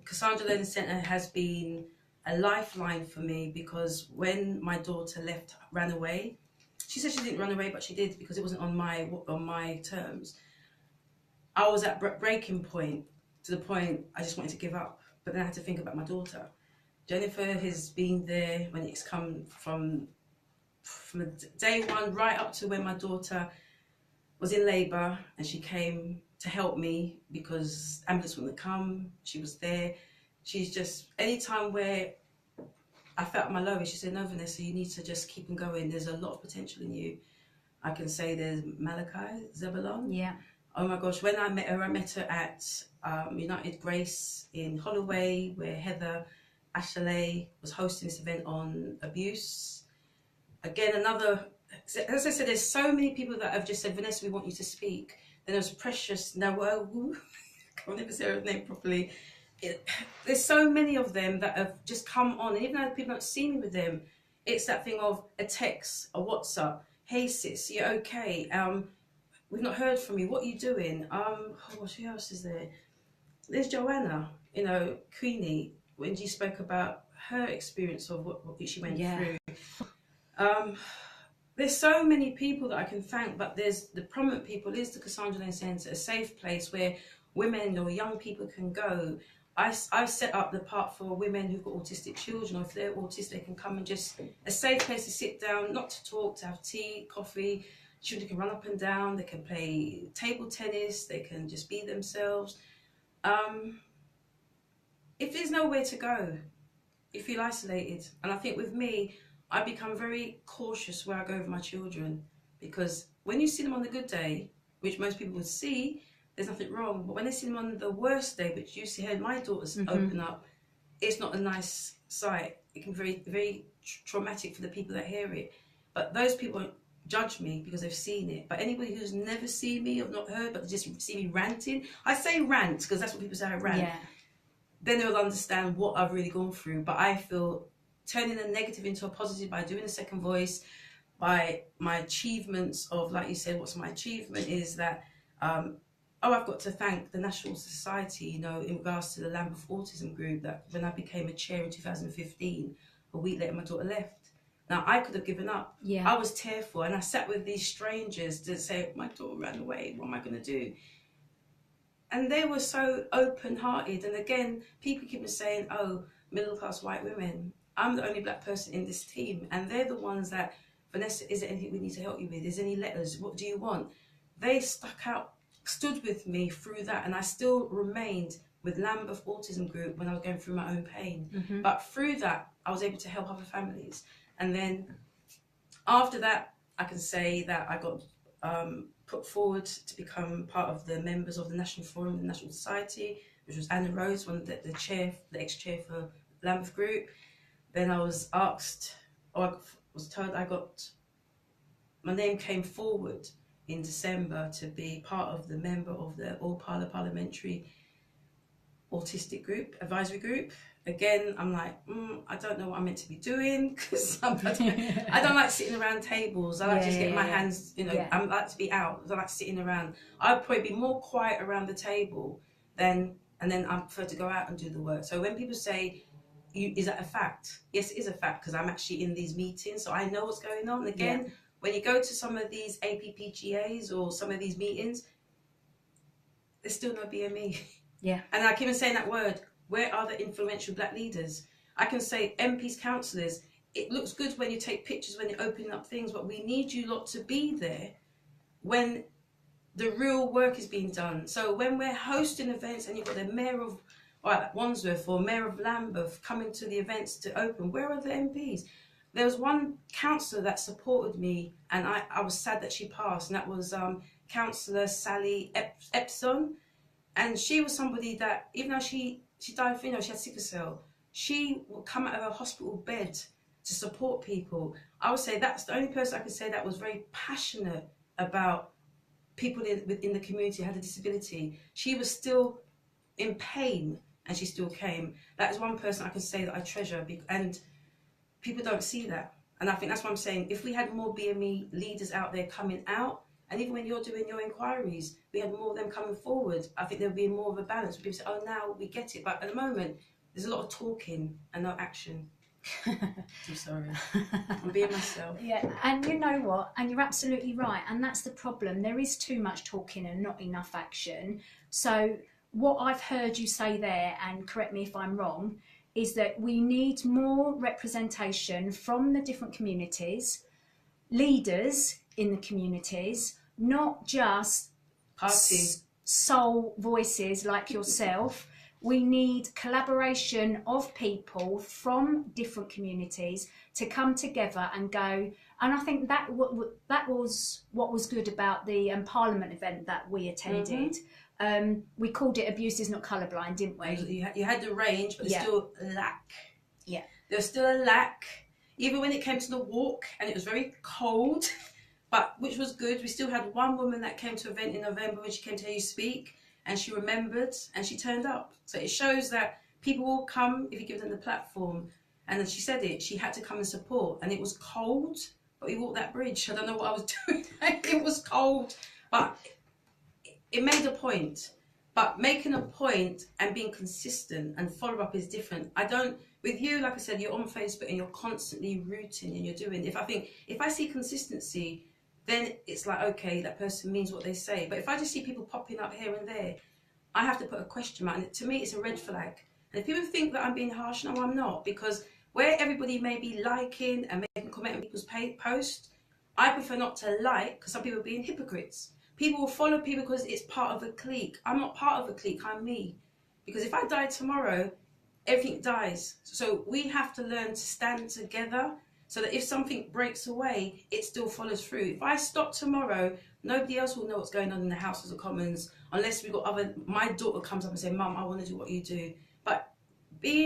Cassandra Learning Centre has been a lifeline for me, because when my daughter ran away, she said she didn't run away, but she did, because it wasn't on my terms. I was at breaking point, to the point I just wanted to give up. But then I had to think about my daughter. Jennifer has been there when it's come from day one right up to when my daughter was in labour, and she came to help me because ambulance wouldn't come. She was there. She's just, anytime where I felt my lowest, she said, no, Vanessa, you need to just keep on going. There's a lot of potential in you. I can say there's Malachi, Zebulon. Yeah. Oh my gosh, when I met her at United Grace in Holloway, where Heather Ashley was hosting this event on abuse. Again, another, as I said, there's so many people that have just said, Vanessa, we want you to speak. Then there's Precious Nawal, I can't never say her name properly. There's so many of them that have just come on, and even though people don't see me with them, it's that thing of a text, a WhatsApp, hey sis, you okay? We've not heard from you, what are you doing? Oh gosh, who else is there? There's Joanna, Queenie, when she spoke about her experience of what she went through. There's so many people that I can thank, but there's the prominent people, is the Cassandra Learning Centre, a safe place where women or young people can go. I set up the part for women who've got autistic children, or if they're autistic, they can come and just, a safe place to sit down, not to talk, to have tea, coffee. Children can run up and down, they can play table tennis, they can just be themselves. If there's nowhere to go, you feel isolated. And I think with me, I become very cautious where I go with my children, because when you see them on the good day, which most people would see, there's nothing wrong. But when they see them on the worst day, which you see my daughters open up, it's not a nice sight. It can be very, very traumatic for the people that hear it. But those people won't judge me because they've seen it. But anybody who's never seen me or not heard, but just see me ranting, I say rant because that's what people say, I rant. Yeah. Then they'll understand what I've really gone through. But I feel turning a negative into a positive by doing a second voice, by my achievements of, like you said, what's my achievement is that, I've got to thank the National Society, in regards to the Lambeth Autism Group, that when I became a chair in 2015, a week later my daughter left. Now, I could have given up. Yeah. I was tearful, and I sat with these strangers to say, my daughter ran away, what am I going to do? And they were so open-hearted. And again, people keep saying, oh, middle-class white women. I'm the only black person in this team. And they're the ones that, Vanessa, is there anything we need to help you with? Is there any letters? What do you want? They stood with me through that. And I still remained with Lambeth Autism Group when I was going through my own pain. But through that, I was able to help other families. And then after that, I can say that I got put forward to become part of the members of the National Forum of the National Society, which was Anna Rose, the ex-chair for Lambeth Group. Then I was asked, or I was told my name came forward in December to be part of the member of the Parliamentary Autistic Group, Advisory Group. Again, I'm like, I don't know what I'm meant to be doing, because I don't like sitting around tables. I like just getting my hands, I like to be out. I like sitting around. I'd probably be more quiet around the table and then I prefer to go out and do the work. So when people say, is that a fact? Yes, it is a fact, because I'm actually in these meetings, so I know what's going on. Again, when you go to some of these APPGAs or some of these meetings, there's still no BME. Yeah. And I keep on saying that word. Where are the influential black leaders? I can say MPs, councillors. It looks good when you take pictures, when you're opening up things, but we need you lot to be there when the real work is being done. So when we're hosting events and you've got the Mayor of Wandsworth or Mayor of Lambeth coming to the events to open, where are the MPs? There was one councillor that supported me, and I was sad that she passed, and that was Councillor Sally Epson. And she was somebody that, even though she died, you know, she had sickle cell, she would come out of her hospital bed to support people. I would say that's the only person I could say that was very passionate about people within the community who had a disability. She was still in pain, and she still came. That is one person I can say that I treasure, and people don't see that. And I think that's what I'm saying. If we had more BME leaders out there coming out, and even when you're doing your inquiries, we had more of them coming forward, I think there'll be more of a balance. People say, oh, now we get it. But at the moment, there's a lot of talking and no action. I'm sorry. I'm being myself. Yeah, and you know what? And you're absolutely right. And that's the problem. There is too much talking and not enough action. So what I've heard you say there, and correct me if I'm wrong, is that we need more representation from the different communities, leaders in the communities, not just sole voices like yourself. We need collaboration of people from different communities to come together and go. And I think that was what was good about the Parliament event that we attended. Mm-hmm. We called it Abuse is Not Colourblind, didn't we? You had the range, but there's still a lack. Yeah. There's still a lack. Even when it came to the walk, and it was very cold, but which was good. We still had one woman that came to an event in November when she came to hear you speak, and she remembered and she turned up. So it shows that people will come if you give them the platform. And then she said it, she had to come and support. And it was cold, but we walked that bridge. I don't know what I was doing. It was cold, but it made a point. But making a point and being consistent and follow up is different. With you, like I said, you're on Facebook and you're constantly rooting and you're doing. If I see consistency, then it's like, okay, that person means what they say. But if I just see people popping up here and there, I have to put a question mark. And to me, it's a red flag. And if people think that I'm being harsh, no, I'm not. Because where everybody may be liking and making comment on people's posts, I prefer not to like, because some people are being hypocrites. People will follow people because it's part of a clique. I'm not part of a clique, I'm me. Because if I die tomorrow, everything dies. So we have to learn to stand together so that if something breaks away, it still follows through. If I stop tomorrow, nobody else will know what's going on in the Houses of Commons unless we got my daughter comes up and say, Mum, I want to do what you do. But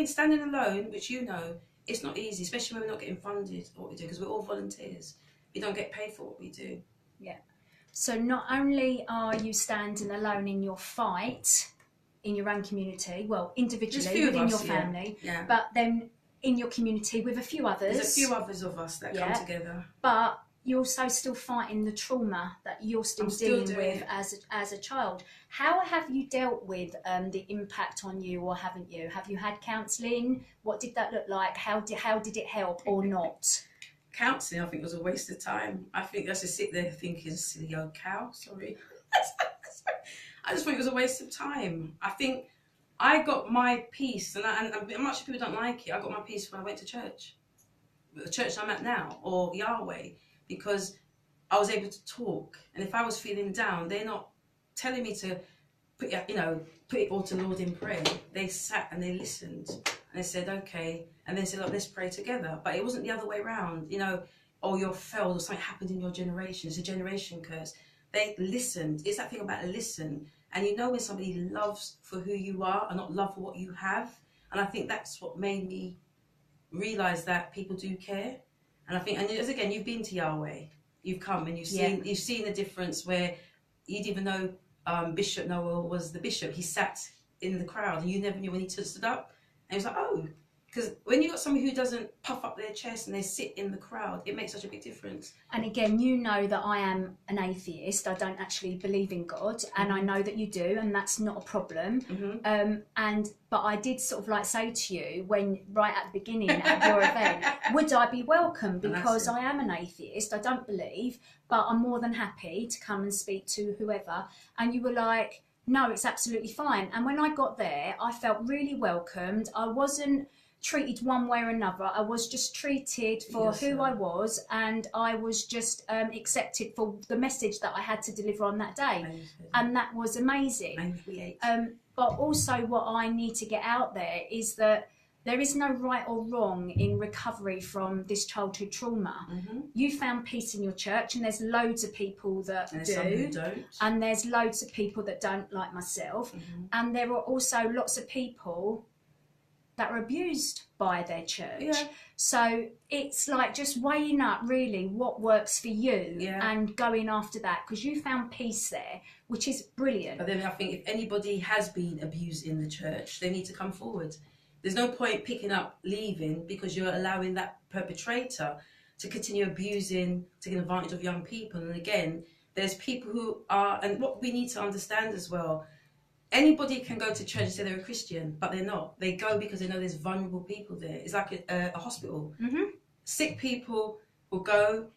standing alone, which you know, it's not easy, especially when we're not getting funded for what we do, because we're all volunteers. We don't get paid for what we do. Yeah. So not only are you standing alone in your fight in your own community, well, individually within your family, but then in your community with a few others. There's a few others of us that come together. But you're also still fighting the trauma that you're still dealing with as a child. How have you dealt with the impact on you, or haven't you? Have you had counselling? What did that look like? How did it help or not? Counselling, I think, was a waste of time. I think I just sit there thinking, silly old cow, sorry. I just think it was a waste of time. I think I got my peace, and much people don't like it, I got my peace when I went to church. The church I'm at now, or Yahweh, because I was able to talk. And if I was feeling down, they're not telling me to put it all to the Lord in prayer. They sat and they listened, and they said, okay, and they said, look, let's pray together. But it wasn't the other way around, oh, you're failed, or something happened in your generation, it's a generation curse. They listened. It's that thing about listen. And when somebody loves for who you are and not love for what you have. And I think that's what made me realise that people do care. And I think, and as again, you've been to Yahweh. You've come and you've seen the difference where you didn't even know Bishop Noel was the bishop. He sat in the crowd and you never knew when he stood up. And he was like, oh. Because when you've got somebody who doesn't puff up their chest and they sit in the crowd, it makes such a big difference. And again, you know that I am an atheist. I don't actually believe in God, and I know that you do, and that's not a problem. But I did sort of like say to you when right at the beginning at your event, would I be welcome? Because I am an atheist. I don't believe, but I'm more than happy to come and speak to whoever. And you were like, no, it's absolutely fine. And when I got there, I felt really welcomed. I wasn't treated one way or another. I was just treated for who I was, and I was just accepted for the message that I had to deliver on that day, and that was amazing. But also what I need to get out there is that there is no right or wrong in recovery from this childhood trauma. You found peace in your church, and there's loads of people that do, and there's loads of people that don't, like myself, and there are also lots of people that are abused by their church. So it's like just weighing up really what works for you and going after that, because you found peace there, which is brilliant. But then I think if anybody has been abused in the church, they need to come forward. There's no point picking up leaving because you're allowing that perpetrator to continue abusing, taking advantage of young people. And again, there's people who are, and what we need to understand as well, anybody can go to church and say they're a Christian, but they're not. They go because they know there's vulnerable people there. It's like a hospital. Sick people will go,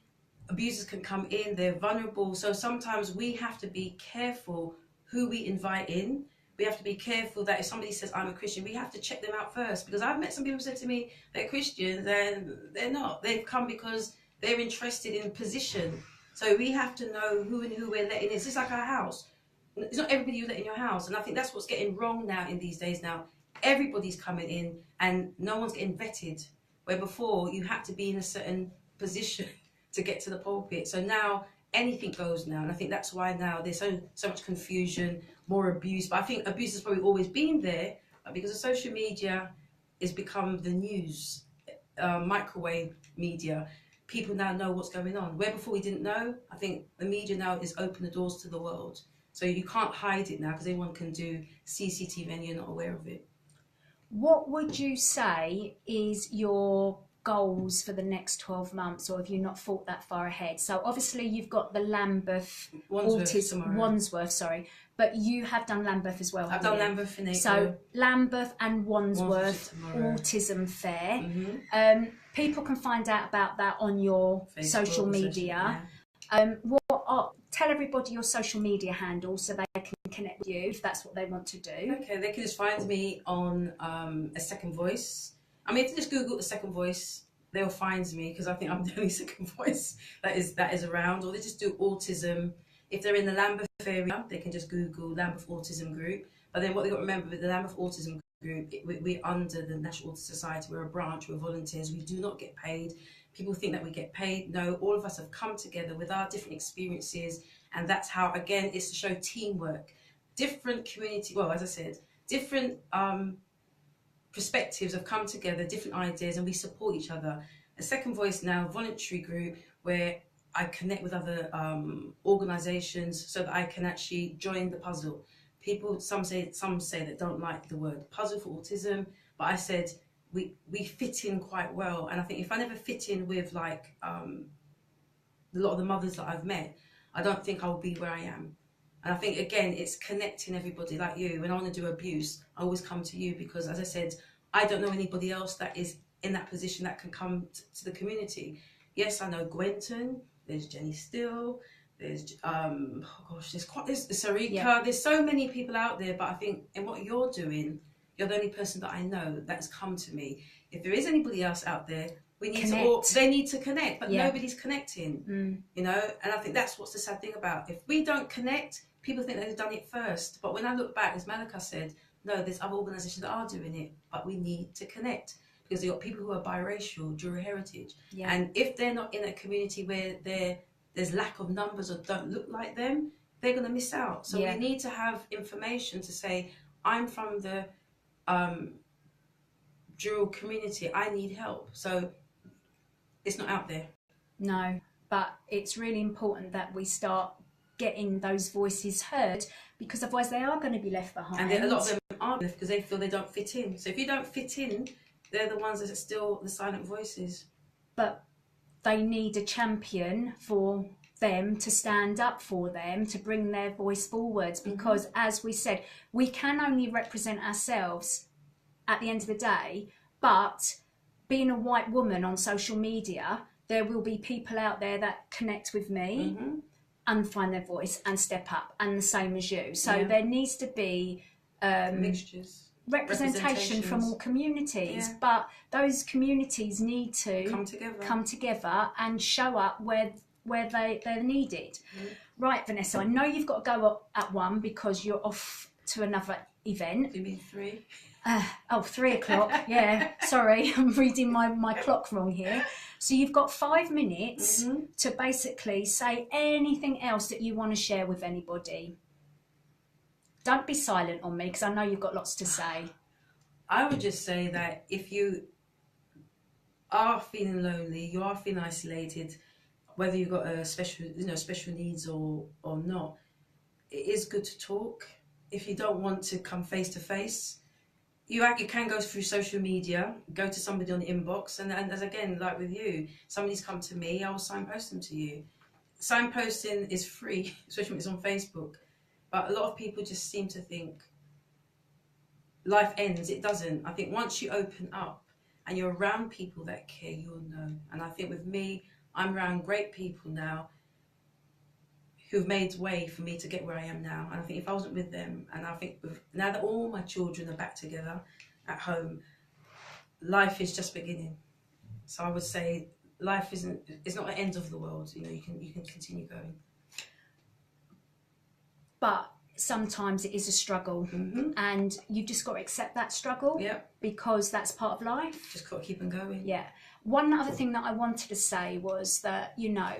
abusers can come in, they're vulnerable. So sometimes we have to be careful who we invite in. We have to be careful that if somebody says, I'm a Christian, we have to check them out first. Because I've met some people who said to me, they're Christians, and they're not. They've come because they're interested in position. So we have to know who and who we're letting in. It's just like our house. It's not everybody you let in your house, and I think that's what's getting wrong now in these days. Now everybody's coming in and no one's getting vetted, where before you had to be in a certain position to get to the pulpit. So now anything goes now, and I think that's why now there's so much confusion, more abuse. But I think abuse has probably always been there, but because of social media has become the news, microwave media, people now know what's going on, where before we didn't know. I think the media now is open the doors to the world. So you can't hide it now because anyone can do CCTV and you're not aware of it. What would you say is your goals for the next 12 months, or have you not thought that far ahead? So obviously you've got the Wandsworth, but you have done Lambeth as well. I've done Lambeth in April. So Lambeth and Wandsworth Autism Fair. People can find out about that on your Facebook, social media. Tell everybody your social media handle so they can connect with you if that's what they want to do. Okay, they can just find me on A2nd Voice. I mean, if they just Google A2nd Voice, they'll find me because I think I'm the only second voice that is around. Or they just do autism. If they're in the Lambeth area, they can just Google Lambeth Autism Group. But then what they've got to remember with the Lambeth Autism Group, we're under the National Autism Society. We're a branch, we're volunteers, we do not get paid. People think that we get paid. No, all of us have come together with our different experiences, and that's how, again, it's to show teamwork. Different community, well, as I said, different perspectives have come together, different ideas, and we support each other. A2nd Voice now, voluntary group, where I connect with other organisations so that I can actually join the puzzle. People, some say that don't like the word puzzle for autism, but I said, we fit in quite well. And I think if I never fit in with like a lot of the mothers that I've met, I don't think I will be where I am. And I think, again, it's connecting everybody like you. When I want to do abuse, I always come to you because, as I said, I don't know anybody else that is in that position that can come to the community. Yes, I know Gwenton, there's Jenny Still, there's there's Sarika, there's so many people out there, but I think in what you're doing, you're the only person that I know that's come to me. If there is anybody else out there, we need they need to connect, but nobody's connecting, you know? And I think that's what's the sad thing about, if we don't connect, people think they've done it first. But when I look back, as Malika said, no, there's other organisations that are doing it, but we need to connect because you've got people who are biracial, dual heritage. Yeah. And if they're not in a community where there's lack of numbers or don't look like them, they're going to miss out. So we need to have information to say, I'm from the dual community, I need help. So it's not out there. No, but it's really important that we start getting those voices heard, because otherwise they are going to be left behind. And a lot of them are left because they feel they don't fit in. So if you don't fit in, they're the ones that are still the silent voices. But they need a champion for them to stand up for them, to bring their voice forwards, because as we said, we can only represent ourselves at the end of the day. But being a white woman on social media, there will be people out there that connect with me and find their voice and step up, and the same as you. So there needs to be mixtures, representation from all communities, but those communities need to come together and show up where they're needed. Right, Vanessa, I know you've got to go at 1 because you're off to another event. You mean 3? 3 o'clock. Yeah, sorry, I'm reading my clock wrong here. So you've got 5 minutes to basically say anything else that you want to share with anybody. Don't be silent on me, because I know you've got lots to say. I would just say that if you are feeling lonely, you are feeling isolated, whether you've got a special needs or not, it is good to talk. If you don't want to come face to face, you can go through social media, go to somebody on the inbox, and as again, like with you, somebody's come to me, I will signpost them to you. Signposting is free, especially when it's on Facebook. But a lot of people just seem to think life ends. It doesn't. I think once you open up and you're around people that care, you'll know. And I think with me, I'm around great people now who've made way for me to get where I am now. And I think if I wasn't with them, and I think now that all my children are back together at home, life is just beginning. So I would say life it's not an end of the world. You know, you can continue going. But sometimes it is a struggle, and you've just got to accept that struggle, because that's part of life. Just got to keep on going. Yeah. One other thing that I wanted to say was that, you know,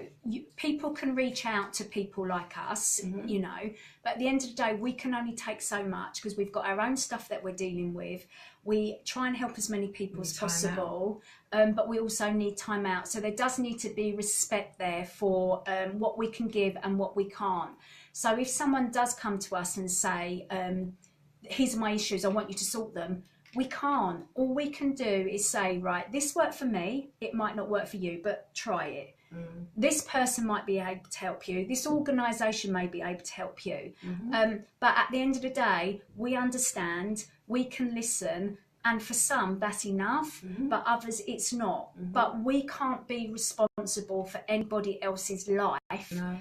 people can reach out to people like us, you know, but at the end of the day, we can only take so much, because we've got our own stuff that we're dealing with. We try and help as many people as possible, but we also need time out. So there does need to be respect there for what we can give and what we can't. So if someone does come to us and say, here's my issues, I want you to sort them, we can't. All we can do is say, right, this worked for me, it might not work for you, but try it. This person might be able to help you, this organisation may be able to help you. But at the end of the day, we understand, we can listen, and for some that's enough, but others it's not. But we can't be responsible for anybody else's life. No.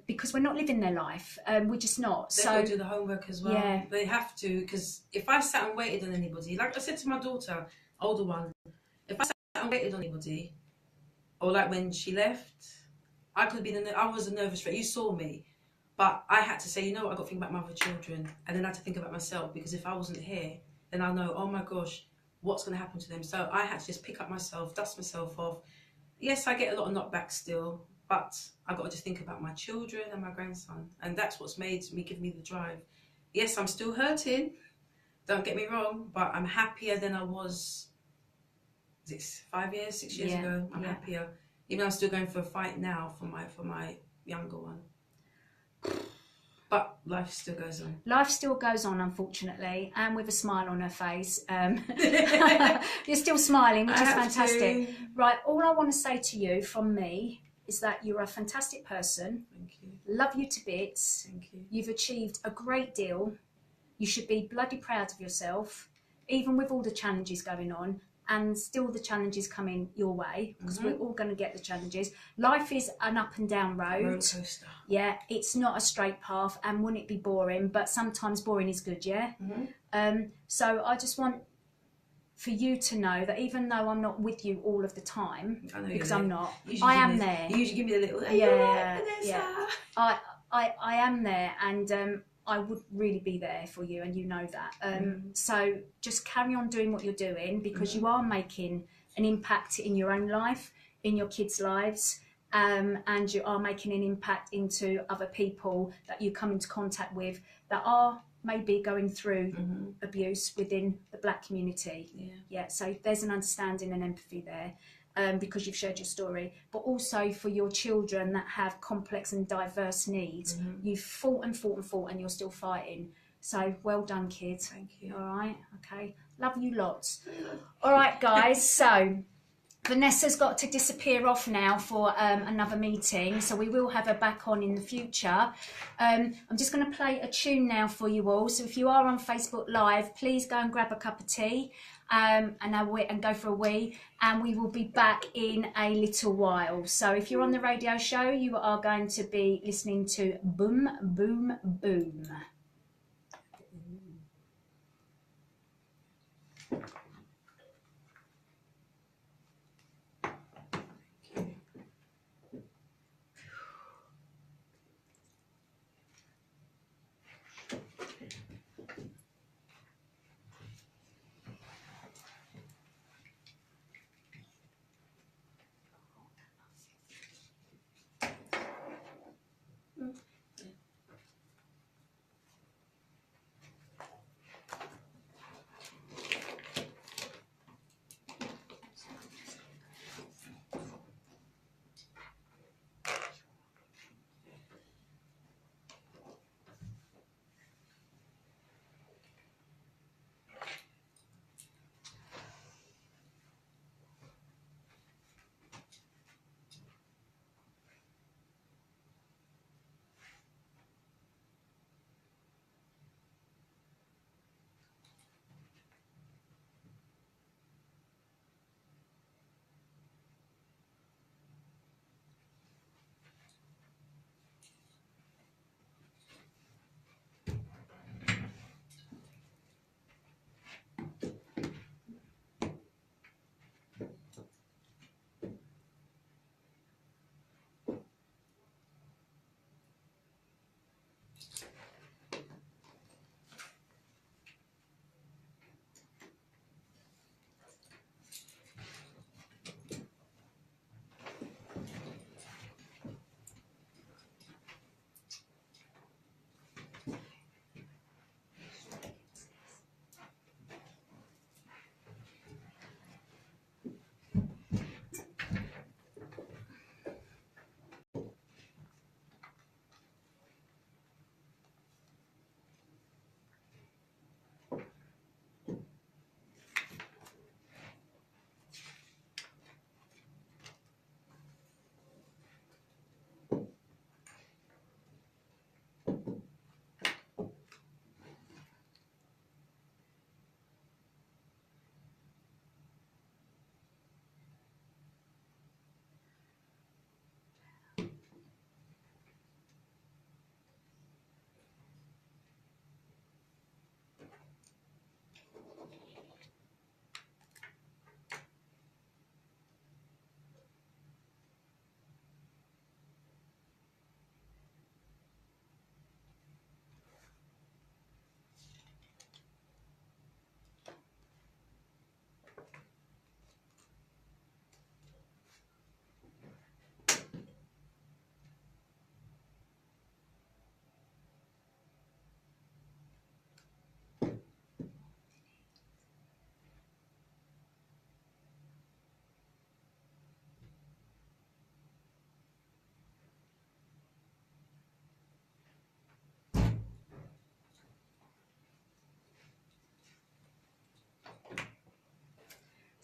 Because we're not living their life, we're just not. They've got to do the homework as well. Yeah. They have to, because if I sat and waited on anybody, like I said to my daughter, older one, if I sat and waited on anybody, or like when she left, I could have been, I was a nervous wreck. You saw me, but I had to say, you know what, I've got to think about my other children, and then I had to think about myself, because if I wasn't here, then I'll know, oh my gosh, what's going to happen to them. So I had to just pick up myself, dust myself off. Yes, I get a lot of knockbacks still, but I've got to just think about my children and my grandson. And that's what's give me the drive. Yes, I'm still hurting, don't get me wrong, but I'm happier than I was 5 years, 6 years ago. I'm happier. Even though I'm still going for a fight now for my younger one. But life still goes on. Life still goes on, unfortunately, and with a smile on her face. You're still smiling, which is fantastic. Right, all I want to say to you from me is that you're a fantastic person. Thank you. Love you to bits. Thank you. You've achieved a great deal. You should be bloody proud of yourself, even with all the challenges going on, and still the challenges coming your way, because we're all going to get the challenges. Life is an up and down road. Roller coaster. Yeah, it's not a straight path, and wouldn't it be boring? But sometimes boring is good, yeah? So I just want for you to know that even though I'm not with you all of the time, because I'm not, I am there. You usually give me a little, I am there, and I would really be there for you, and you know that. So just carry on doing what you're doing, because you are making an impact in your own life, in your kids' lives, and you are making an impact into other people that you come into contact with that are maybe going through abuse within the Black community. So there's an understanding and empathy there, because you've shared your story, but also for your children that have complex and diverse needs. You've fought and fought and fought, and you're still fighting. So well done, kids. Thank you. All right, okay. Love you lots. All right, guys, so Vanessa's got to disappear off now for another meeting, so we will have her back on in the future. I'm just going to play a tune now for you all, so if you are on Facebook Live, please go and grab a cup of tea and go for a wee, and we will be back in a little while. So if you're on the radio show, you are going to be listening to Boom, Boom, Boom.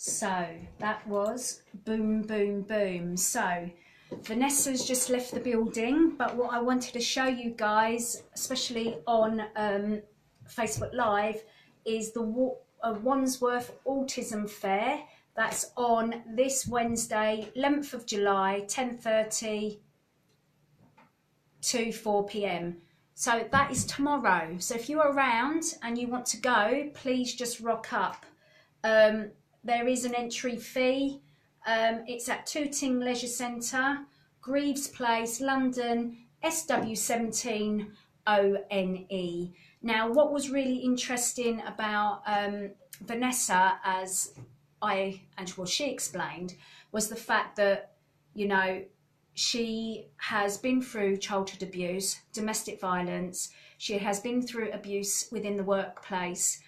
So that was Boom, Boom, Boom. So Vanessa's just left the building, but what I wanted to show you guys, especially on Facebook Live, is the Wandsworth Autism Fair. That's on this Wednesday, 11th of July, 10:30 to 4 p.m. So that is tomorrow. So if you're around and you want to go, please just rock up. There is an entry fee. It's at Tooting Leisure Centre, Greaves Place, London, SW17 ONE. Now, what was really interesting about Vanessa, as she explained, was the fact that, you know, she has been through childhood abuse, domestic violence. She has been through abuse within the workplace.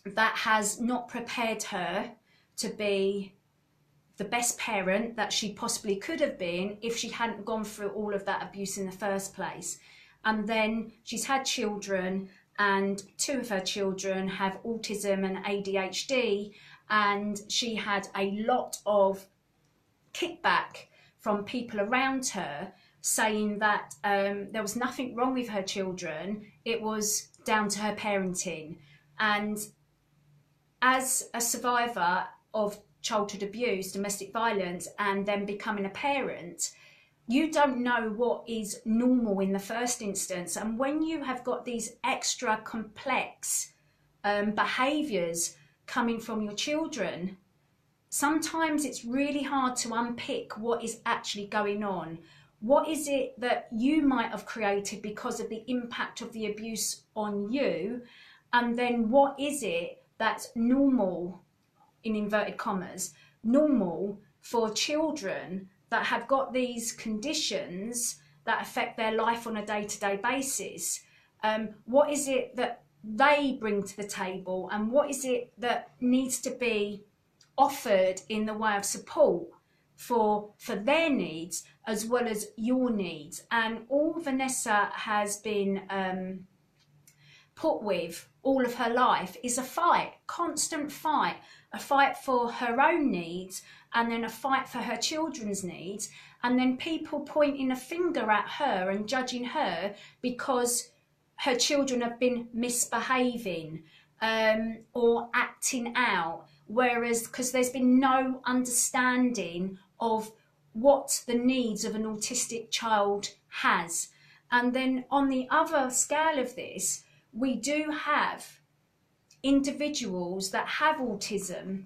That has not prepared her to be the best parent that she possibly could have been if she hadn't gone through all of that abuse in the first place. And then she's had children, and 2 of her children have autism and ADHD, and she had a lot of kickback from people around her saying that there was nothing wrong with her children, it was down to her parenting. And as a survivor of childhood abuse, domestic violence, and then becoming a parent, you don't know what is normal in the first instance. And when you have got these extra complex behaviours coming from your children, sometimes it's really hard to unpick what is actually going on. What is it that you might have created because of the impact of the abuse on you? And then what is it that's normal, in inverted commas, normal for children that have got these conditions that affect their life on a day-to-day basis? What is it that they bring to the table, and what is it that needs to be offered in the way of support for their needs as well as your needs? And all Venessa has been put with all of her life is a fight, constant fight, a fight for her own needs, and then a fight for her children's needs, and then people pointing a finger at her and judging her because her children have been misbehaving or acting out, whereas because there's been no understanding of what the needs of an autistic child has. And then on the other scale of this, we do have individuals that have autism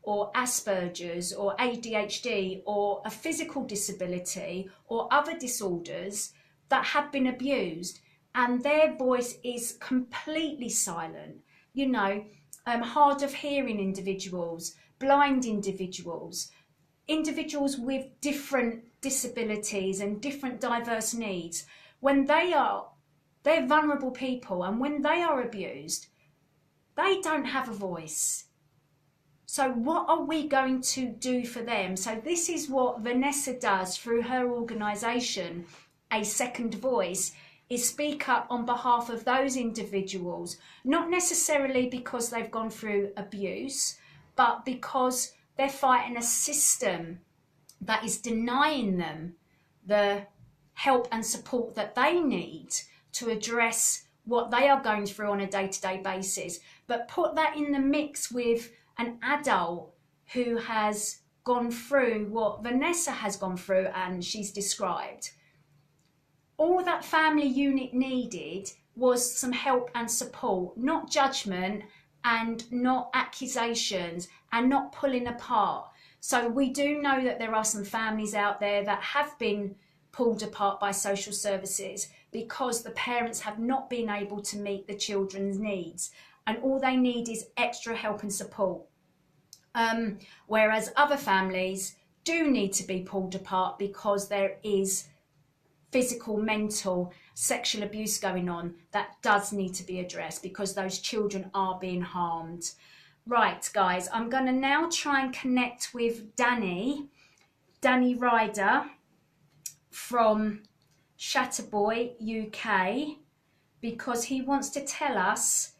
or Asperger's or ADHD or a physical disability or other disorders that have been abused, and their voice is completely silent. You know, hard of hearing individuals, blind individuals, individuals with different disabilities and different diverse needs. When they're vulnerable people, and when they are abused, they don't have a voice. So what are we going to do for them? So this is what Venessa does through her organisation, A2nd Voice, is speak up on behalf of those individuals, not necessarily because they've gone through abuse, but because they're fighting a system that is denying them the help and support that they need to address what they are going through on a day-to-day basis. But put that in the mix with an adult who has gone through what Venessa has gone through and she's described. All that family unit needed was some help and support, not judgment and not accusations and not pulling apart. So we do know that there are some families out there that have been pulled apart by social services because the parents have not been able to meet the children's needs, and all they need is extra help and support. Whereas other families do need to be pulled apart because there is physical, mental, sexual abuse going on that does need to be addressed because those children are being harmed. Right, guys, I'm going to now try and connect with Danny Ryder from Shatterboy, UK, because he wants to tell us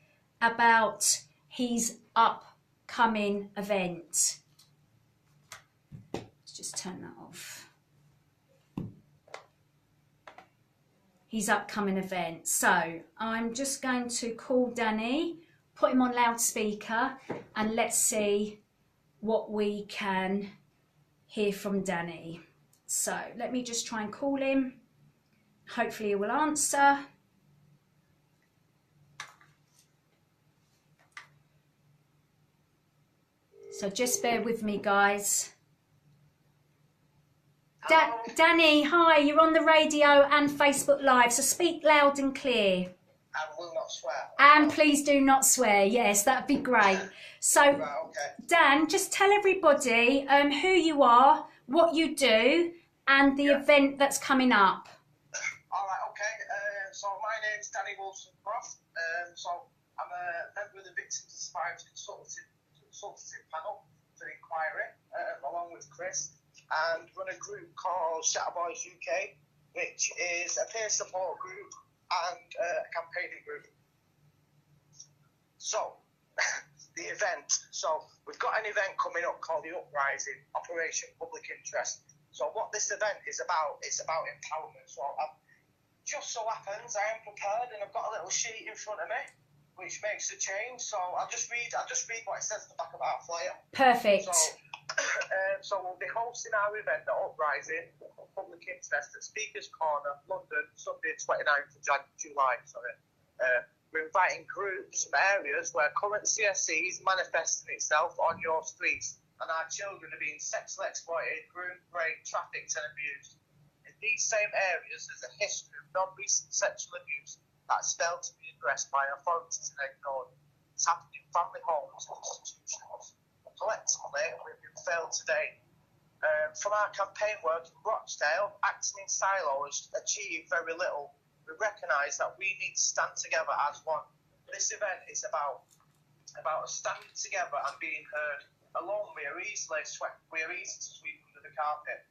about his upcoming event. Let's just turn that off. His upcoming event. So I'm just going to call Danny, put him on loudspeaker, and let's see what we can hear from Danny. So let me just try and call him. Hopefully he will answer. So just bear with me, guys. Danny, hi, you're on the radio and Facebook Live, so speak loud and clear. And will not swear. And please do not swear, yes, that'd be great. So, right, okay. Dan, just tell everybody who you are, what you do, and the event that's coming up. All right, okay. So my name's Danny Wilson-Croft. So I'm a member of the Victims and Survivors Consultative Panel for Inquiry, along with Chris, and run a group called Shatterboys UK, which is a peer support group and a campaigning group. So, the event. So, we've got an event coming up called the Uprising, Operation Public Interest. So, what this event is about, it's about empowerment. So, just so happens I am prepared, and I've got a little sheet in front of me, which makes a change. So, I'll just read what it says at the back of our flyer. Perfect. So we'll be hosting our event at Uprising, Public Interest, at Speaker's Corner, London, Sunday 29th of July. We're inviting groups from areas where current CSE is manifesting itself on your streets, and our children are being sexually exploited, groomed, raped, trafficked and abused. In these same areas, there's a history of non-recent sexual abuse that's failed to be addressed by authorities and ignored. It's happening in family homes and institutions. Collectively, we've been failed today. From our campaign work in Rochdale, acting in silos achieved very little. We recognise that we need to stand together as one. This event is about us standing together and being heard. Alone, we are easy to sweep under the carpet.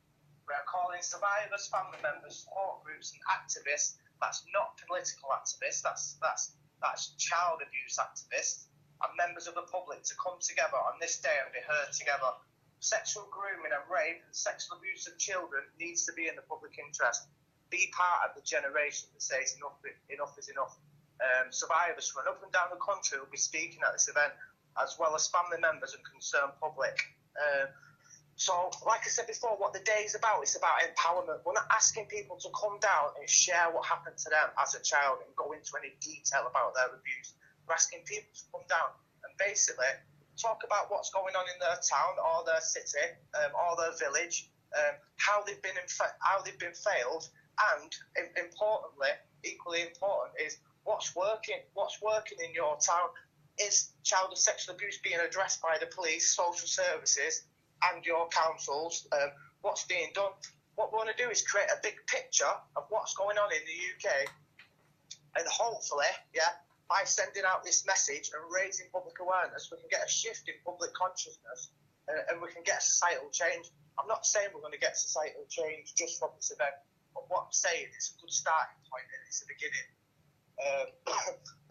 We are calling survivors, family members, support groups, and activists. That's not political activists. That's child abuse activists. And members of the public to come together on this day and be heard together. Sexual grooming and rape and sexual abuse of children needs to be in the public interest. Be part of the generation that says enough is enough. Survivors from up and down the country will be speaking at this event, as well as family members and concerned public. So, like I said before, what the day is about, it's about empowerment. We're not asking people to come down and share what happened to them as a child and go into any detail about their abuse. We're asking people to come down and basically talk about what's going on in their town or their city or their village, how they've been failed, and importantly, equally important, is what's working in your town. Is child sexual abuse being addressed by the police, social services, and your councils? What's being done? What we want to do is create a big picture of what's going on in the UK, and hopefully, by sending out this message and raising public awareness, we can get a shift in public consciousness and we can get societal change. I'm not saying we're going to get societal change just from this event, but what I'm saying is a good starting point and it's the beginning.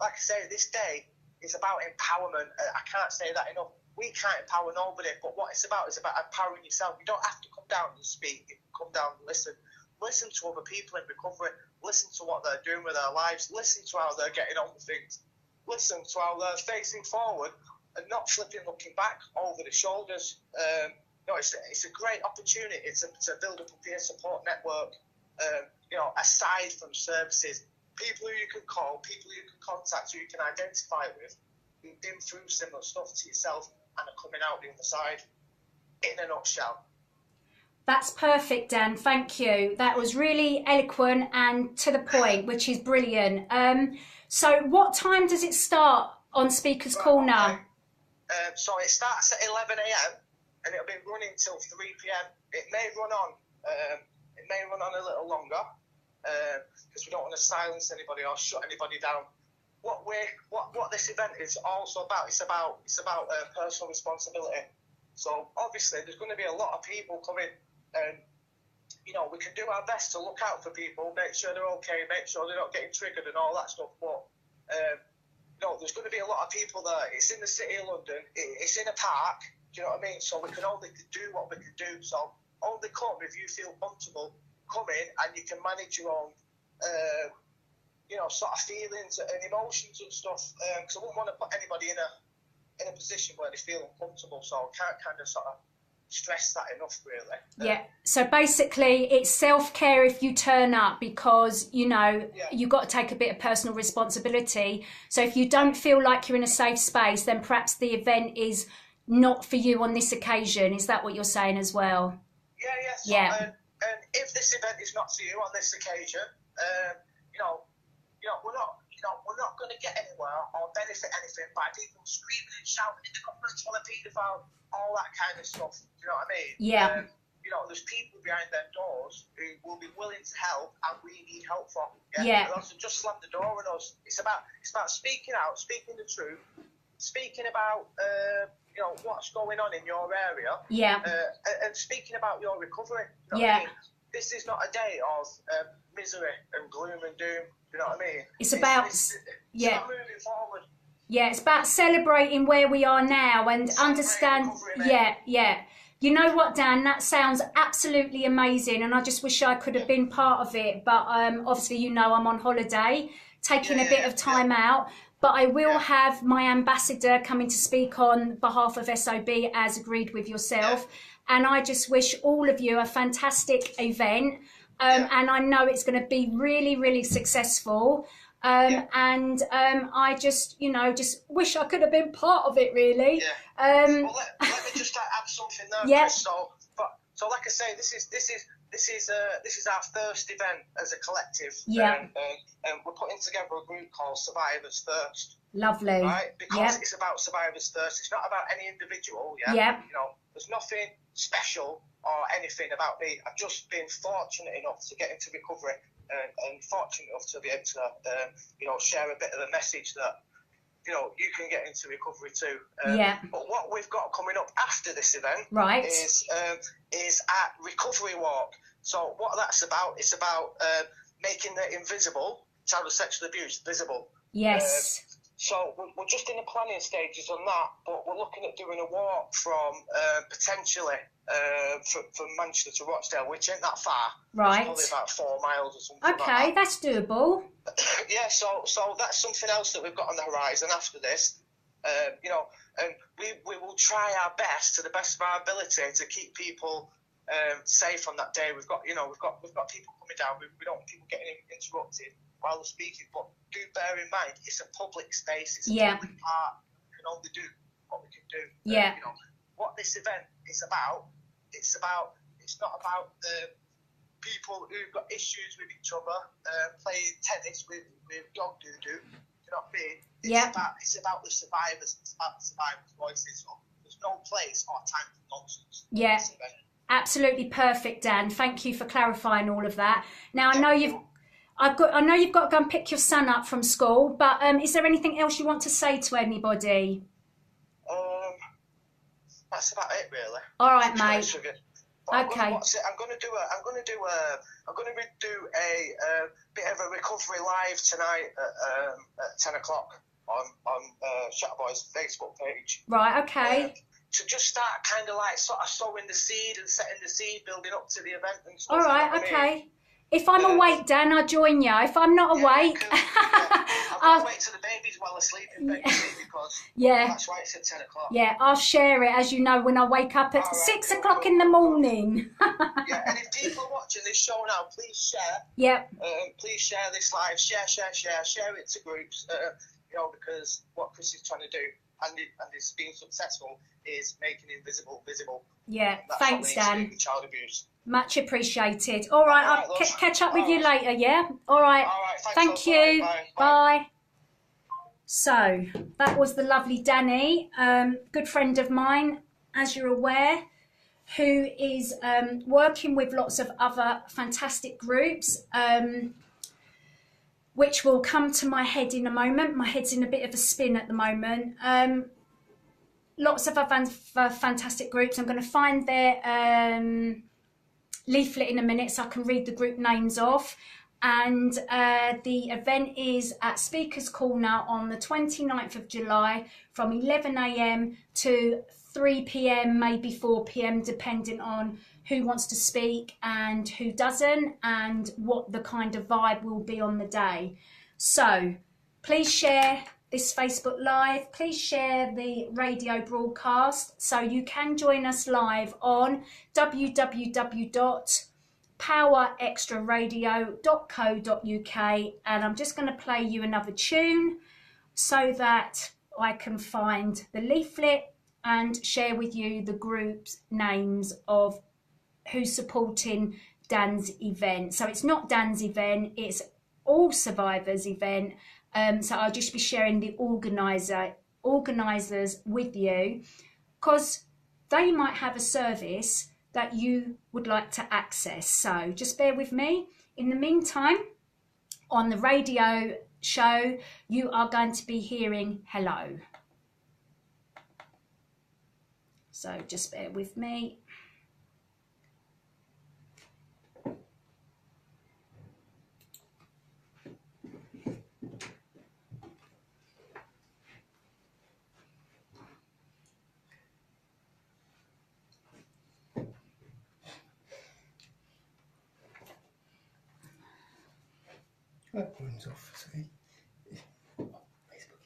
Like I say, this day is about empowerment. I can't say that enough. We can't empower nobody, but what it's about is about empowering yourself. You don't have to come down and speak. You can come down and listen. Listen to other people in recovery. Listen to what they're doing with their lives. Listen to how they're getting on with things. Listen to how they're facing forward and not looking back over the shoulders. It's a great opportunity to build up a peer support network. Aside from services, people who you can call, people who you can contact, who you can identify with, who've been through similar stuff to yourself and are coming out the other side. In a nutshell. That's perfect, Dan. Thank you. That was really eloquent and to the point, which is brilliant. So what time does it start on Speaker's Corner? Okay. So it starts at 11 a.m. and it'll be running till 3 p.m. It may run on a little longer because we don't want to silence anybody or shut anybody down. What this event is also about, it's about personal responsibility. So obviously there's going to be a lot of people coming. And, we can do our best to look out for people, make sure they're okay, make sure they're not getting triggered and all that stuff. But, there's going to be a lot of people there. It's in the City of London. It's in a park. Do you know what I mean? So we can only do what we can do. So only come if you feel comfortable. Come in and you can manage your own, sort of feelings and emotions and stuff. Because I wouldn't want to put anybody in a position where they feel uncomfortable. So I can't kind of sort of stress that enough, really. Yeah, so basically it's self-care if you turn up, because you've got to take a bit of personal responsibility. So if you don't feel like you're in a safe space, then perhaps the event is not for you on this occasion. Is that what you're saying as well? Yeah. And if this event is not for you on this occasion, we're not going to get anywhere or benefit anything by people screaming and shouting in the comments on a paedophile, all that kind of stuff. Do you know what I mean? Yeah. There's people behind their doors who will be willing to help, and we need help from. Yeah. So just slam the door on us. It's about speaking out, speaking the truth, speaking about what's going on in your area. Yeah. And speaking about your recovery. You know Yeah. what I mean? this is not a day of misery and gloom and doom. You know what I mean? It's about it's yeah. about moving forward. Yeah, it's about celebrating where we are now and understand. Yeah. You know what, Dan? That sounds absolutely amazing, and I just wish I could have been part of it. But obviously, you know, I'm on holiday, taking a bit of time out. But I will have my ambassador coming to speak on behalf of SOB, as agreed with yourself. And I just wish all of you a fantastic event. And I know it's going to be really, really successful. And I just, you know, just wish I could have been part of it, really. Well, let me just add something there, Chris. So, like I say, this is our first event as a collective. And we're putting together a group called Survivors First. Lovely. Right? Because it's about Survivors First. It's not about any individual. You know, there's nothing special or anything about me. I've just been fortunate enough to get into recovery. And fortunate enough to be able to, you know, share a bit of a message that, you know, you can get into recovery too. But what we've got coming up after this event is at Recovery Walk. So what that's about, it's about making the invisible, child sexual abuse, visible. Yes. So we're just in the planning stages on that, but we're looking at doing a walk from potentially from Manchester to Rochdale, which ain't that far. Right. It's probably about 4 miles or something. Okay, like that. that's doable. So that's something else that we've got on the horizon after this. You know, and we will try our best to the best of our ability to keep people safe on that day. We've got people coming down. We don't want people getting interrupted while they're speaking, but do bear in mind it's a public space. It's a public park. We can only do what we can do. You know, what this event is about. It's not about the people who've got issues with each other playing tennis with dog doo-doo. You know what I mean? It's about the survivors. It's about the survivors' voices. So there's no place or time for nonsense. Yeah, absolutely perfect, Dan. Thank you for clarifying all of that. Now I know you've got to go and pick your son up from school, but is there anything else you want to say to anybody? That's about it, really. All right, mate. Okay. I'm going to do a bit of a recovery live tonight at 10 o'clock on Chatterboy's Facebook page. Right. Okay. To just start kind of like sort of sowing the seed and setting the seed, building up to the event and stuff. All right. You know Okay. I mean? If I'm awake, Dan, I'll join you. If I'm not awake, I'll wait till the baby's well asleep in bed because that's why it's at 10 o'clock. Yeah, I'll share it, as you know, when I wake up at 6 o'clock in the morning. And if people are watching this show now, please share. Please share this live. Share it to groups. You know, because what Chris is trying to do and is being successful is making invisible visible. Yeah, that's thanks, Dan. Child abuse. Much appreciated. All right, I'll catch up with you later, yeah? All right. Thank you. Bye. So, that was the lovely Danny, good friend of mine, as you're aware, who is working with lots of other fantastic groups, which will come to my head in a moment. My head's in a bit of a spin at the moment. Lots of other fantastic groups. I'm going to find their leaflet in a minute so I can read the group names off. And the event is at Speaker's Corner on the 29th of July from 11 a.m. to 3 p.m, maybe 4 p.m, depending on who wants to speak and who doesn't, and what the kind of vibe will be on the day. So please share this Facebook Live. Please share the radio broadcast so you can join us live on www.powerextraradio.co.uk, and I'm just going to play you another tune so that I can find the leaflet and share with you the group's names of who's supporting Dan's event. So it's not Dan's event, it's all survivors event. So I'll just be sharing the organisers with you, because they might have a service that you would like to access. So just bear with me. In the meantime, on the radio show, you are going to be hearing Hello. So just bear with me. That one's off, see? Facebook.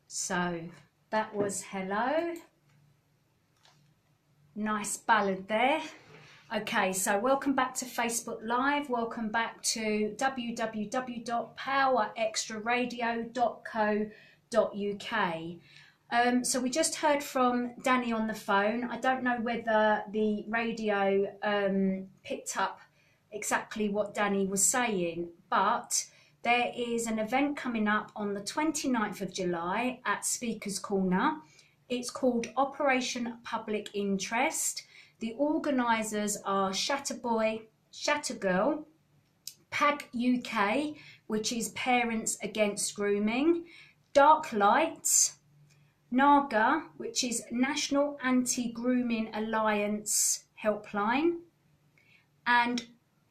So that was Hello. Nice ballad there. Okay, so welcome back to Facebook Live. Welcome back to www.powerextraradio.co.uk. So we just heard from Danny on the phone. I don't know whether the radio picked up exactly what Danny was saying, but there is an event coming up on the 29th of July at Speaker's Corner. It's called Operation Public Interest. The organisers are Shatterboy, Shattergirl, PAG UK, which is Parents Against Grooming, Dark Lights, NAGA, which is National Anti-Grooming Alliance Helpline, and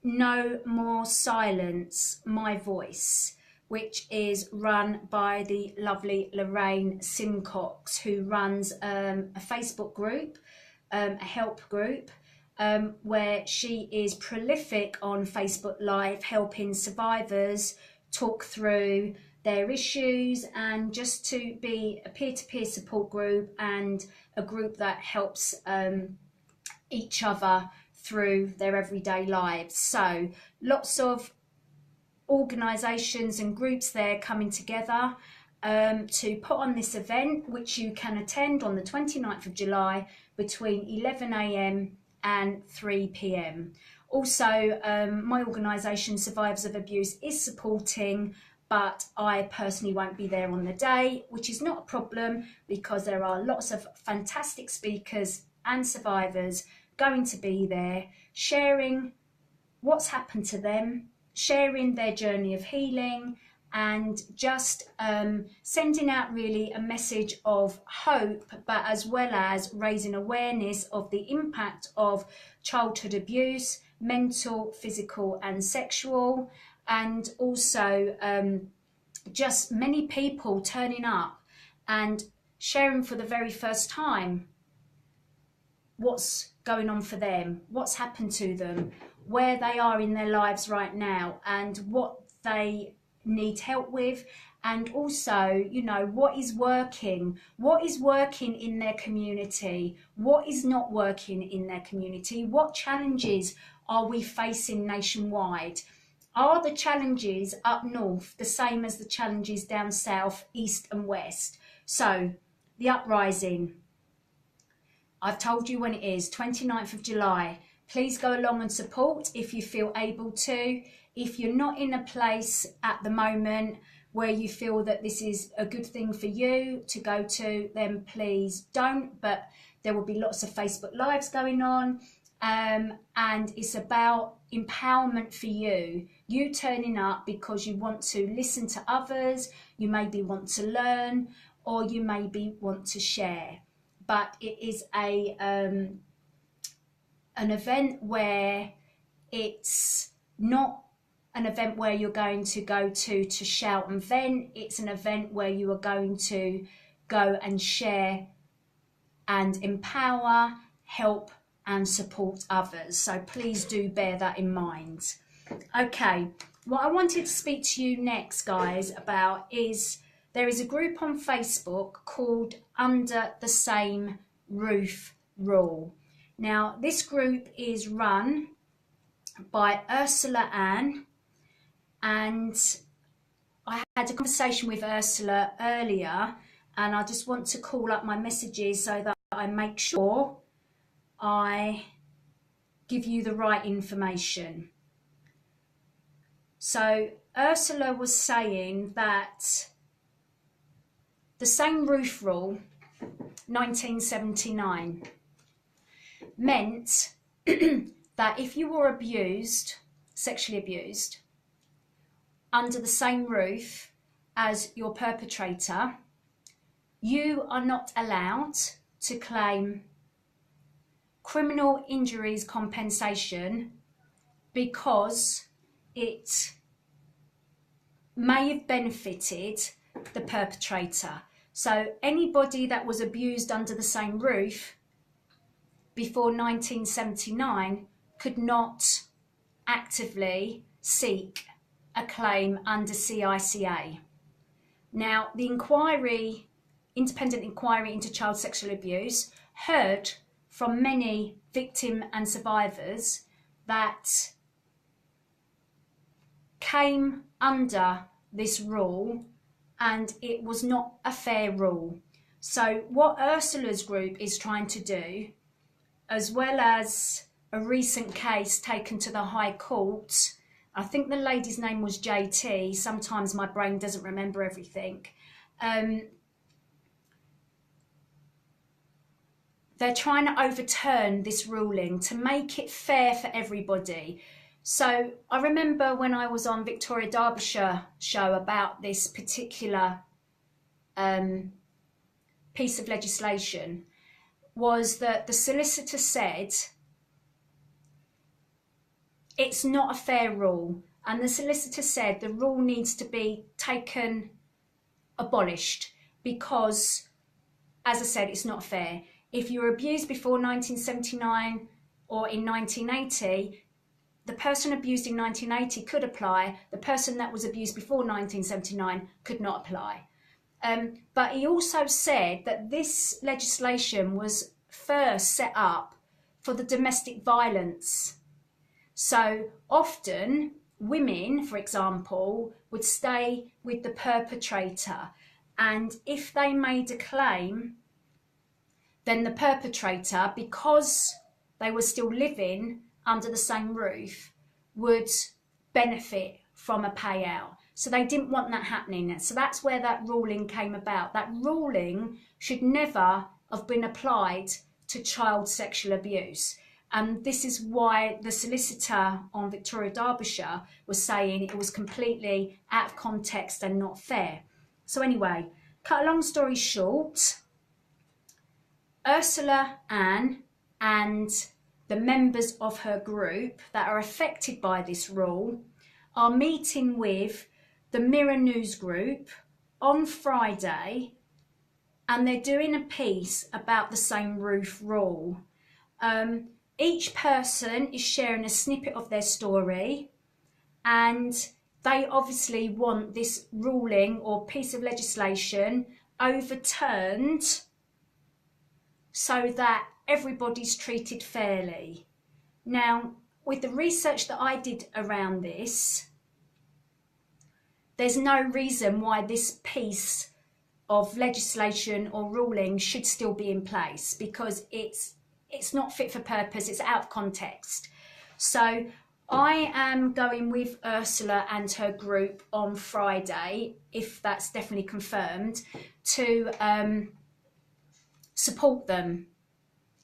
No More Silence, My Voice, which is run by the lovely Lorraine Simcox, who runs a Facebook group, a help group, where she is prolific on Facebook Live, helping survivors talk through their issues and just to be a peer-to-peer support group and a group that helps each other through their everyday lives. So lots of organisations and groups there coming together to put on this event, which you can attend on the 29th of July between 11 a.m. and 3 p.m. Also, my organisation, Survivors of Abuse, is supporting, but I personally won't be there on the day, which is not a problem because there are lots of fantastic speakers and survivors going to be there, sharing what's happened to them, sharing their journey of healing, and just sending out really a message of hope, but as well as raising awareness of the impact of childhood abuse, mental, physical and sexual, and also just many people turning up and sharing for the very first time what's going on for them, what's happened to them, where they are in their lives right now, and what they need help with, and also, you know, what is working in their community, what is not working in their community, what challenges are we facing nationwide. Are the challenges up north the same as the challenges down south, east and west? So the uprising, I've told you when it is, 29th of July. Please go along and support if you feel able to. If you're not in a place at the moment where you feel that this is a good thing for you to go to, then please don't. But there will be lots of Facebook Lives going on. And it's about empowerment for you. You turning up because you want to listen to others, you maybe want to learn, or you maybe want to share. But it is an event where it's not an event where you're going to go to shout and vent. It's an event where you are going to go and share and empower, help and support others. So please do bear that in mind. Okay, what I wanted to speak to you next, guys, about is there is a group on Facebook called Under the Same Roof Rule. Now, this group is run by Ursula Ann, and I had a conversation with Ursula earlier, and I just want to call up my messages so that I make sure I give you the right information. So Ursula was saying that the same roof rule, 1979, meant that if you were abused, sexually abused, under the same roof as your perpetrator, you are not allowed to claim criminal injuries compensation because it may have benefited the perpetrator. So anybody that was abused under the same roof before 1979 could not actively seek a claim under CICA. Now, the inquiry, independent inquiry into child sexual abuse, heard from many victims and survivors that came under this rule, and it was not a fair rule. So what Ursula's group is trying to do, as well as a recent case taken to the High Court, I think the lady's name was JT, sometimes my brain doesn't remember everything, they're trying to overturn this ruling to make it fair for everybody. So I remember when I was on Victoria Derbyshire show about this particular piece of legislation, was that the solicitor said it's not a fair rule, and the solicitor said the rule needs to be abolished because, as I said, it's not fair. If you were abused before 1979 or in 1980, the person abused in 1980 could apply. The person that was abused before 1979 could not apply. But he also said that this legislation was first set up for the domestic violence. So often women, for example, would stay with the perpetrator, and if they made a claim, then the perpetrator, because they were still living under the same roof, would benefit from a payout. So they didn't want that happening. So that's where that ruling came about. That ruling should never have been applied to child sexual abuse. And this is why the solicitor on Victoria Derbyshire was saying it was completely out of context and not fair. So anyway, cut a long story short, Ursula Ann and the members of her group that are affected by this rule are meeting with the Mirror News Group on Friday, and they're doing a piece about the same roof rule. Each person is sharing a snippet of their story, and they obviously want this ruling or piece of legislation overturned so that everybody's treated fairly. Now, with the research that I did around this, there's no reason why this piece of legislation or ruling should still be in place, because it's not fit for purpose, it's out of context. So I am going with Ursula and her group on Friday, if that's definitely confirmed, to support them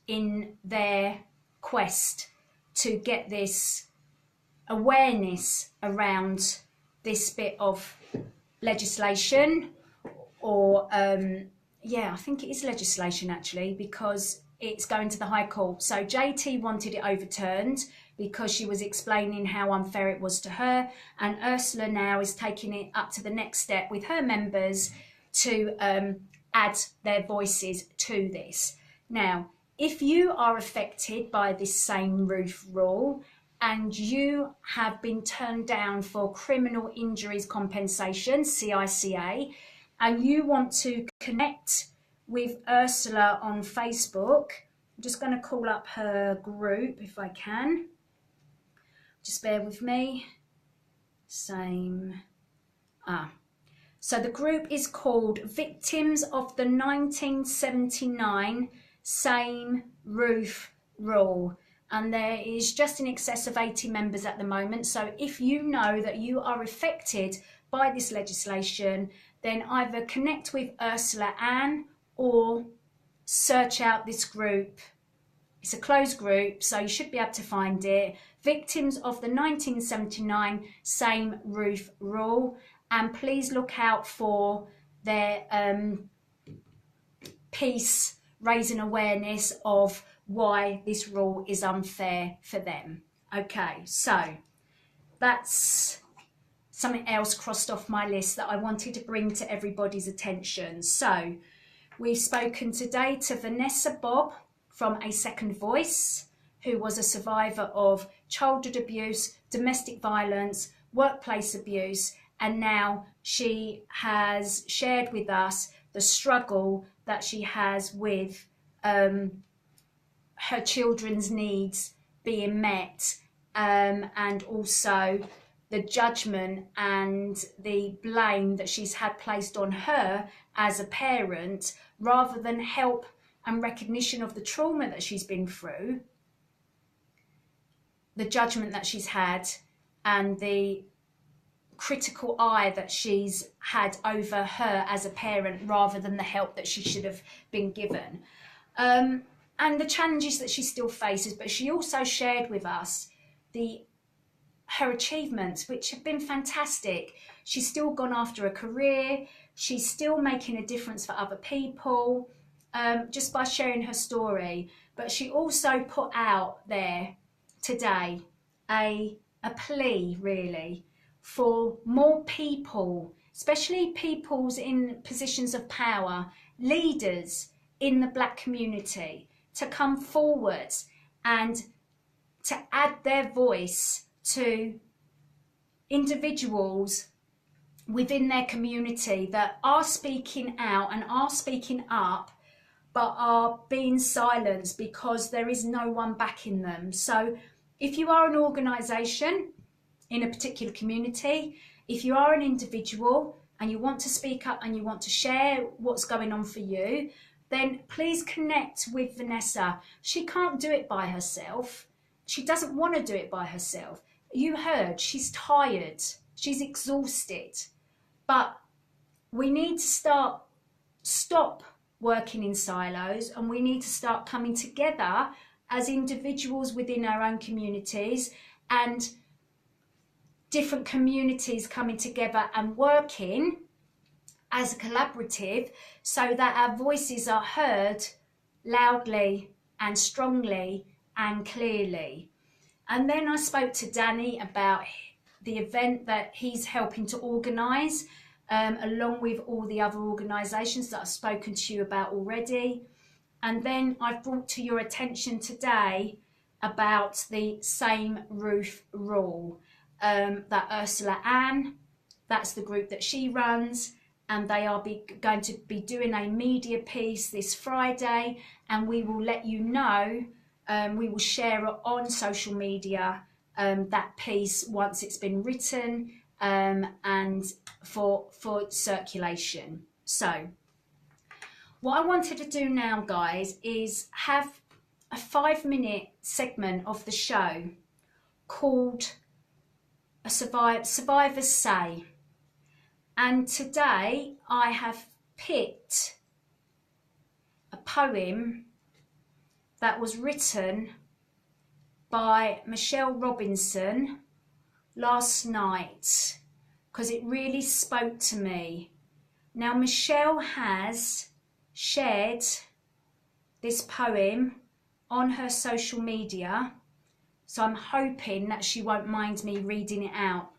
in their quest to get this awareness around this bit of legislation, or yeah, I think it is legislation actually, because it's going to the High Court. So JT wanted it overturned because she was explaining how unfair it was to her, and Ursula now is taking it up to the next step with her members to add their voices to this. Now, if you are affected by this same roof rule and you have been turned down for criminal injuries compensation, CICA, and you want to connect with Ursula on Facebook, I'm just going to call up her group if I can. Just bear with me. So the group is called Victims of the 1979 Same Roof Rule, and there is just in excess of 80 members at the moment. So if you know that you are affected by this legislation, then either connect with Ursula Ann or search out this group. It's a closed group, so you should be able to find it. Victims of the 1979 Same Roof Rule. And please look out for their piece raising awareness of why this rule is unfair for them. Okay, so that's something else crossed off my list that I wanted to bring to everybody's attention. So we've spoken today to Venessa Bobb from A2nd Voice, who was a survivor of childhood abuse, domestic violence, workplace abuse, and now she has shared with us the struggle that she has with her children's needs being met, and also the judgment and the blame that she's had placed on her as a parent, rather than help and recognition of the trauma that she's been through, the judgment that she's had, and the critical eye that she's had over her as a parent, rather than the help that she should have been given, and the challenges that she still faces. But she also shared with us her achievements, which have been fantastic. She's still gone after a career, she's still making a difference for other people, just by sharing her story. But she also put out there today a plea, really, for more people, especially peoples in positions of power, leaders in the Black community, to come forward and to add their voice to individuals within their community that are speaking out and are speaking up, but are being silenced because there is no one backing them. So if you are an organisation in a particular community. If you are an individual and you want to speak up and you want to share what's going on for you, then please connect with Venessa. She can't do it by herself. She doesn't want to do it by herself. You heard, she's tired, she's exhausted. But we need to stop working in silos, and we need to start coming together as individuals within our own communities, and different communities coming together and working as a collaborative so that our voices are heard loudly and strongly and clearly. And then I spoke to Danny about the event that he's helping to organise, along with all the other organisations that I've spoken to you about already. And then I've brought to your attention today about the same roof rule, that Ursula Ann, that's the group that she runs, and they are going to be doing a media piece this Friday, and we will let you know, we will share it on social media, that piece once it's been written, and for circulation. So what I wanted to do now, guys, is have a 5-minute segment of the show called a Survivor's Say. And today I have picked a poem that was written by Michelle Robinson last night, because it really spoke to me. Now, Michelle has shared this poem on her social media, so I'm hoping that she won't mind me reading it out.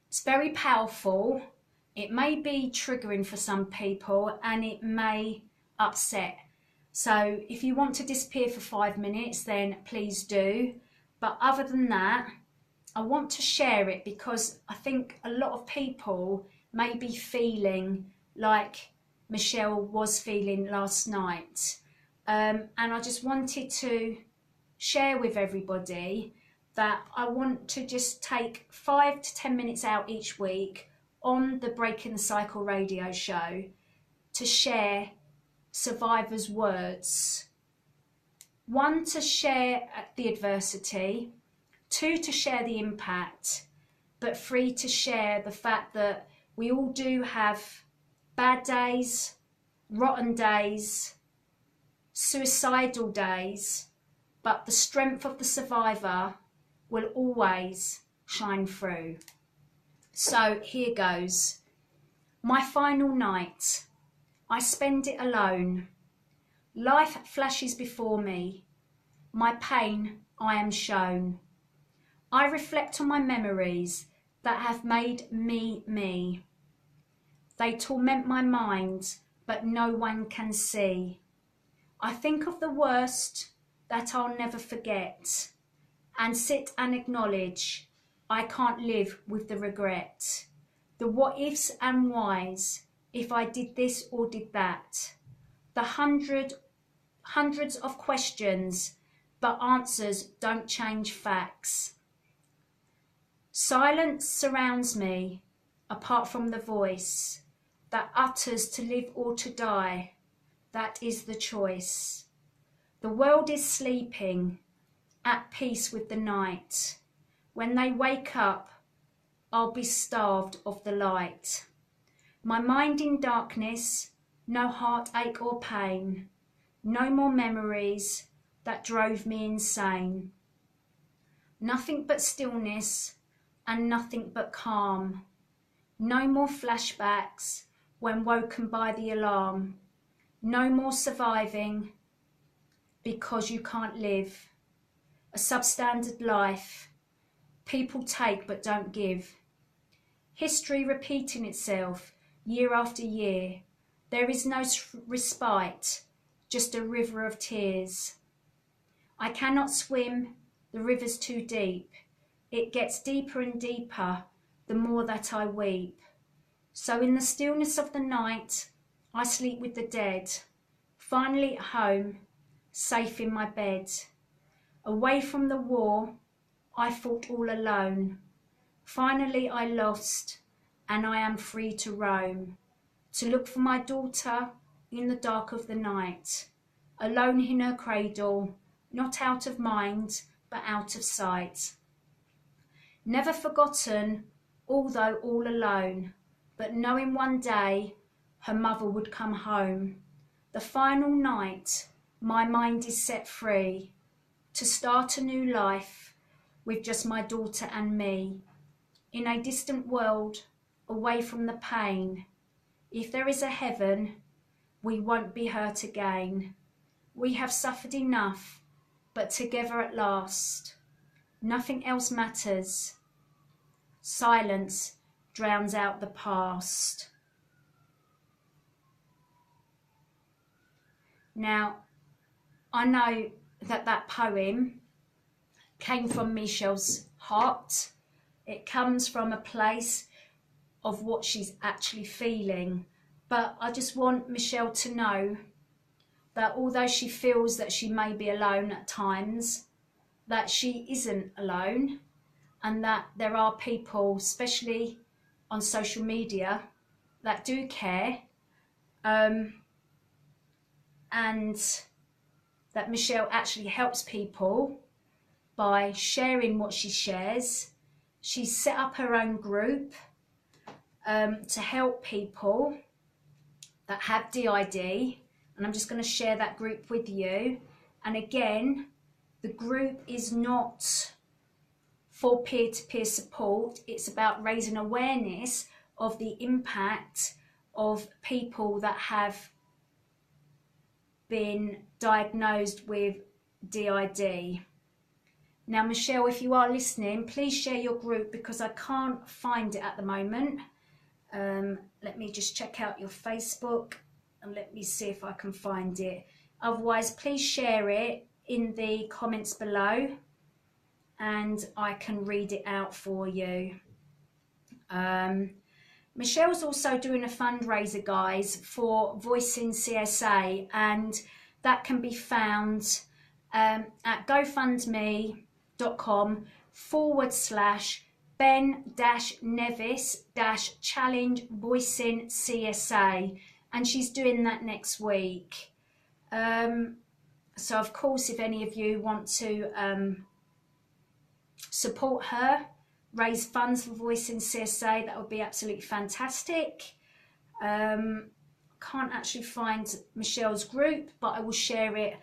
It's very powerful. It may be triggering for some people, and it may upset. So if you want to disappear for 5 minutes, then please do. But other than that, I want to share it because I think a lot of people may be feeling like Michelle was feeling last night. And I just wanted to share with everybody that I want to just take 5 to 10 minutes out each week on the Breaking the Cycle radio show to share survivors' words. 1, to share the adversity. 2, to share the impact. But 3, to share the fact that we all do have bad days, rotten days, suicidal days, but the strength of the survivor will always shine through. So here goes. My final night. I spend it alone. Life flashes before me. My pain I am shown. I reflect on my memories that have made me me. They torment my mind, but no one can see. I think of the worst that I'll never forget, and sit and acknowledge I can't live with the regret. The what ifs and whys, if I did this or did that. The hundreds of questions, but answers don't change facts. Silence surrounds me, apart from the voice that utters to live or to die. That is the choice. The world is sleeping, at peace with the night. When they wake up, I'll be starved of the light. My mind in darkness, no heartache or pain, no more memories that drove me insane. Nothing but stillness and nothing but calm. No more flashbacks when woken by the alarm. No more surviving because you can't live. A substandard life. People take but don't give. History repeating itself year after year. There is no respite, just a river of tears. I cannot swim, the river's too deep. It gets deeper and deeper the more that I weep. So in the stillness of the night, I sleep with the dead. Finally at home, safe in my bed. Away from the war, I fought all alone. Finally I lost, and I am free to roam, to look for my daughter in the dark of the night, alone in her cradle, not out of mind, but out of sight. Never forgotten, although all alone, but knowing one day her mother would come home. The final night, my mind is set free to start a new life with just my daughter and me, in a distant world, away from the pain. If there is a heaven, we won't be hurt again. We have suffered enough, but together at last. Nothing else matters. Silence drowns out the past. Now, I know that that poem came from Michelle's heart. It comes from a place of what she's actually feeling. But I just want Michelle to know that although she feels that she may be alone at times, that she isn't alone, and that there are people, especially on social media, that do care, and that Michelle actually helps people by sharing what she shares. She's set up her own group to help people that have DID, and I'm just going to share that group with you. And again, the group is not for peer-to-peer support. It's about raising awareness of the impact of people that have been diagnosed with DID. Now, Michelle, if you are listening, please share your group because I can't find it at the moment. Let me just check out your Facebook and let me see if I can find it. Otherwise, please share it in the comments below and I can read it out for you. Michelle's also doing a fundraiser, guys, for Voicing CSA, and that can be found at gofundme.com/Ben-Nevis-Challenge Voicing CSA, and she's doing that next week. So of course, if any of you want to support her, raise funds for Voicing CSA, that would be absolutely fantastic. Can't actually find Michelle's group, but I will share it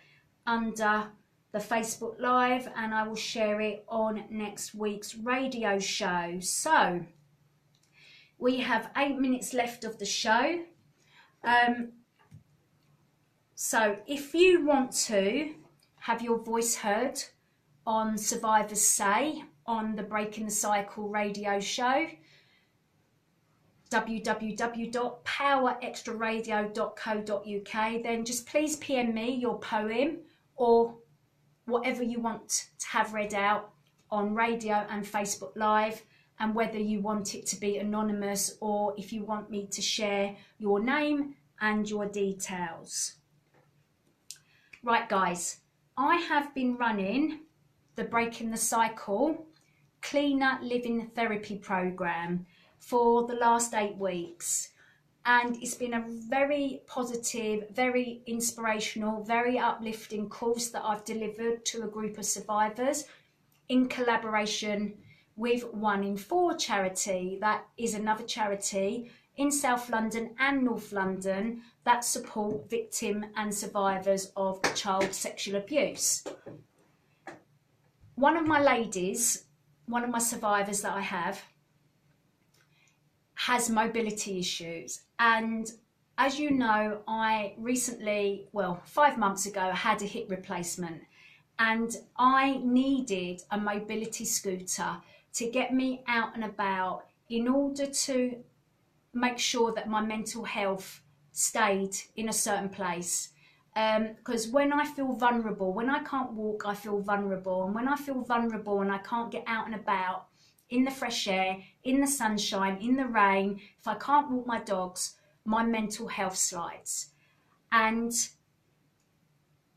under the Facebook Live and I will share it on next week's radio show. So we have 8 minutes left of the show. So if you want to have your voice heard on Survivors Say on the Breaking the Cycle radio show, www.powerextraradio.co.uk, then just please PM me your poem or whatever you want to have read out on radio and Facebook Live, and whether you want it to be anonymous or if you want me to share your name and your details. Right, guys, I have been running the Breaking the Cycle Cleaner Living Therapy program for the last 8 weeks, and it's been a very positive, very inspirational, very uplifting course that I've delivered to a group of survivors in collaboration with 1 in 4 charity. That is another charity in South London and North London that support victims and survivors of child sexual abuse. One of my ladies, one of my survivors that I have, has mobility issues, and as you know, I recently, well, 5 months ago, had a hip replacement, and I needed a mobility scooter to get me out and about in order to make sure that my mental health stayed in a certain place. Because when I feel vulnerable, when I can't walk, I feel vulnerable, and when I feel vulnerable and I can't get out and about in the fresh air, in the sunshine, in the rain, if I can't walk my dogs, my mental health slides. And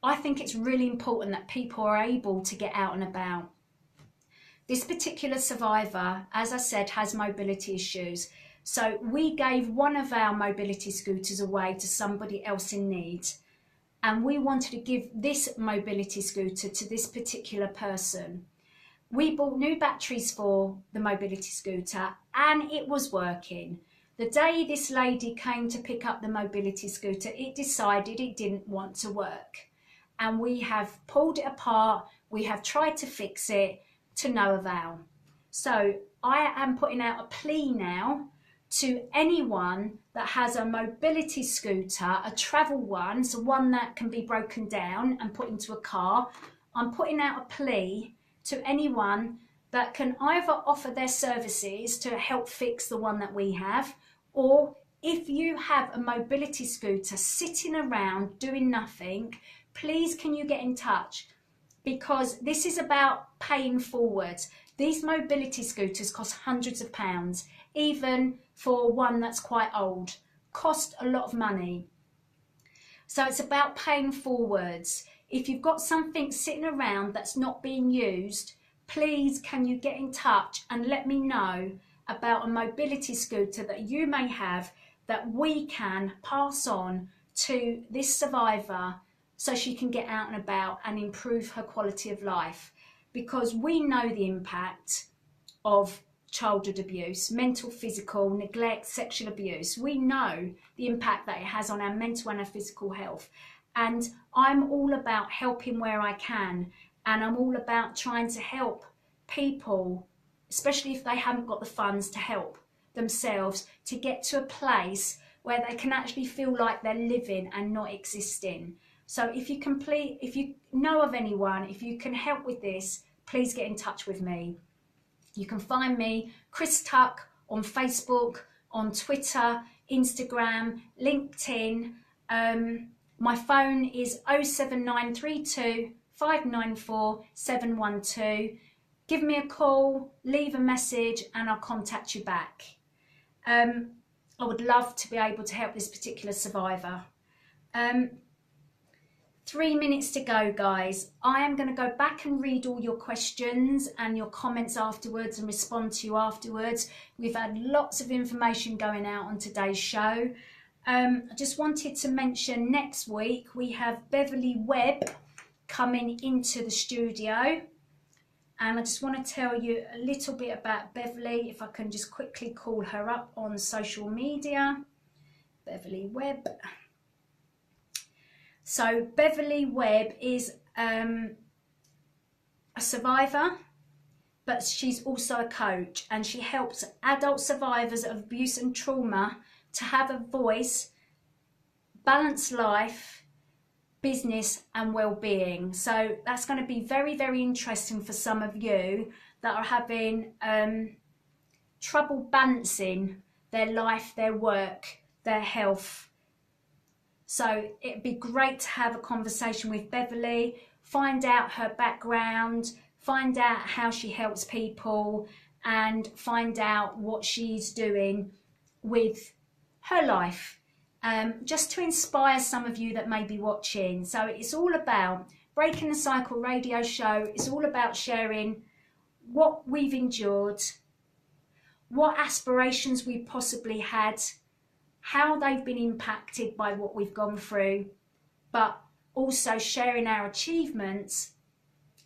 I think it's really important that people are able to get out and about. This particular survivor, as I said, has mobility issues. So we gave one of our mobility scooters away to somebody else in need. And we wanted to give this mobility scooter to this particular person. We bought new batteries for the mobility scooter and it was working. The day this lady came to pick up the mobility scooter, it decided it didn't want to work. And we have pulled it apart, we have tried to fix it, to no avail. So I am putting out a plea now to anyone that has a mobility scooter, a travel one, so one that can be broken down and put into a car. I'm putting out a plea to anyone that can either offer their services to help fix the one that we have, or if you have a mobility scooter sitting around doing nothing, please can you get in touch? Because this is about paying forward. These mobility scooters cost hundreds of pounds, even for one that's quite old, cost a lot of money. So it's about paying forwards. If you've got something sitting around that's not being used, please can you get in touch and let me know about a mobility scooter that you may have that we can pass on to this survivor so she can get out and about and improve her quality of life. Because we know the impact of childhood abuse, mental, physical, neglect, sexual abuse. We know the impact that it has on our mental and our physical health. And I'm all about helping where I can. And I'm all about trying to help people, especially if they haven't got the funds to help themselves, to get to a place where they can actually feel like they're living and not existing. So if you know of anyone, if you can help with this, please get in touch with me. You can find me, Chris Tuck, on Facebook, on Twitter, Instagram, LinkedIn. My phone is 07932 594 712. Give me a call, leave a message, and I'll contact you back. I would love to be able to help this particular survivor. 3 minutes to go, guys. I am going to go back and read all your questions and your comments afterwards and respond to you afterwards. We've had lots of information going out on today's show. I just wanted to mention next week we have Beverly Webb coming into the studio. And I just want to tell you a little bit about Beverly, if I can just quickly call her up on social media. Beverly Webb. So Beverly Webb is a survivor, but she's also a coach, and she helps adult survivors of abuse and trauma to have a voice, balanced life, business and well-being. So that's going to be very, very interesting for some of you that are having trouble balancing their life, their work, their health. So it'd be great to have a conversation with Beverly, find out her background, find out how she helps people, and find out what she's doing with her life, just to inspire some of you that may be watching. So it's all about Breaking the Cycle radio show. It's all about sharing what we've endured, what aspirations we possibly had, how they've been impacted by what we've gone through, but also sharing our achievements,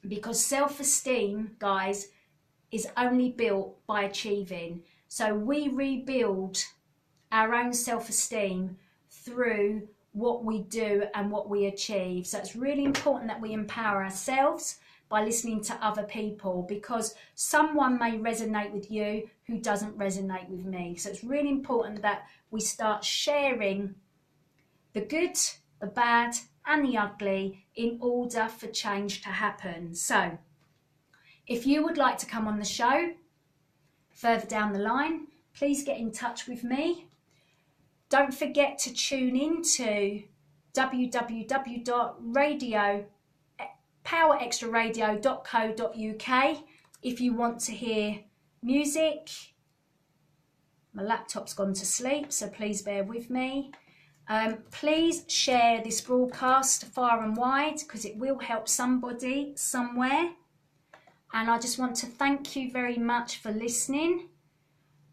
because self-esteem, guys, is only built by achieving. So we rebuild our own self-esteem through what we do and what we achieve. So it's really important that we empower ourselves by listening to other people, because someone may resonate with you who doesn't resonate with me. So it's really important that we start sharing the good, the bad and the ugly in order for change to happen. So if you would like to come on the show further down the line, please get in touch with me. Don't forget to tune in to www.powerextraradio.co.uk if you want to hear music. My laptop's gone to sleep, so please bear with me. Please share this broadcast far and wide, because it will help somebody somewhere. And I just want to thank you very much for listening.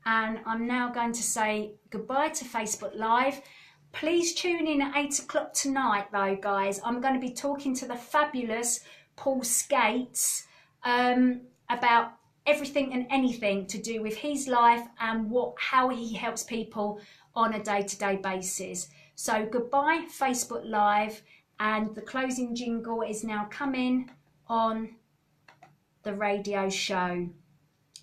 And I'm now going to say goodbye to Facebook Live. Please tune in at 8 o'clock tonight, though, guys. I'm going to be talking to the fabulous Paul Skates about everything and anything to do with his life and how he helps people on a day-to-day basis. So goodbye, Facebook Live, and the closing jingle is now coming on the radio show.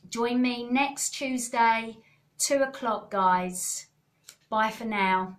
Join me next Tuesday, 2 o'clock, guys. Bye for now.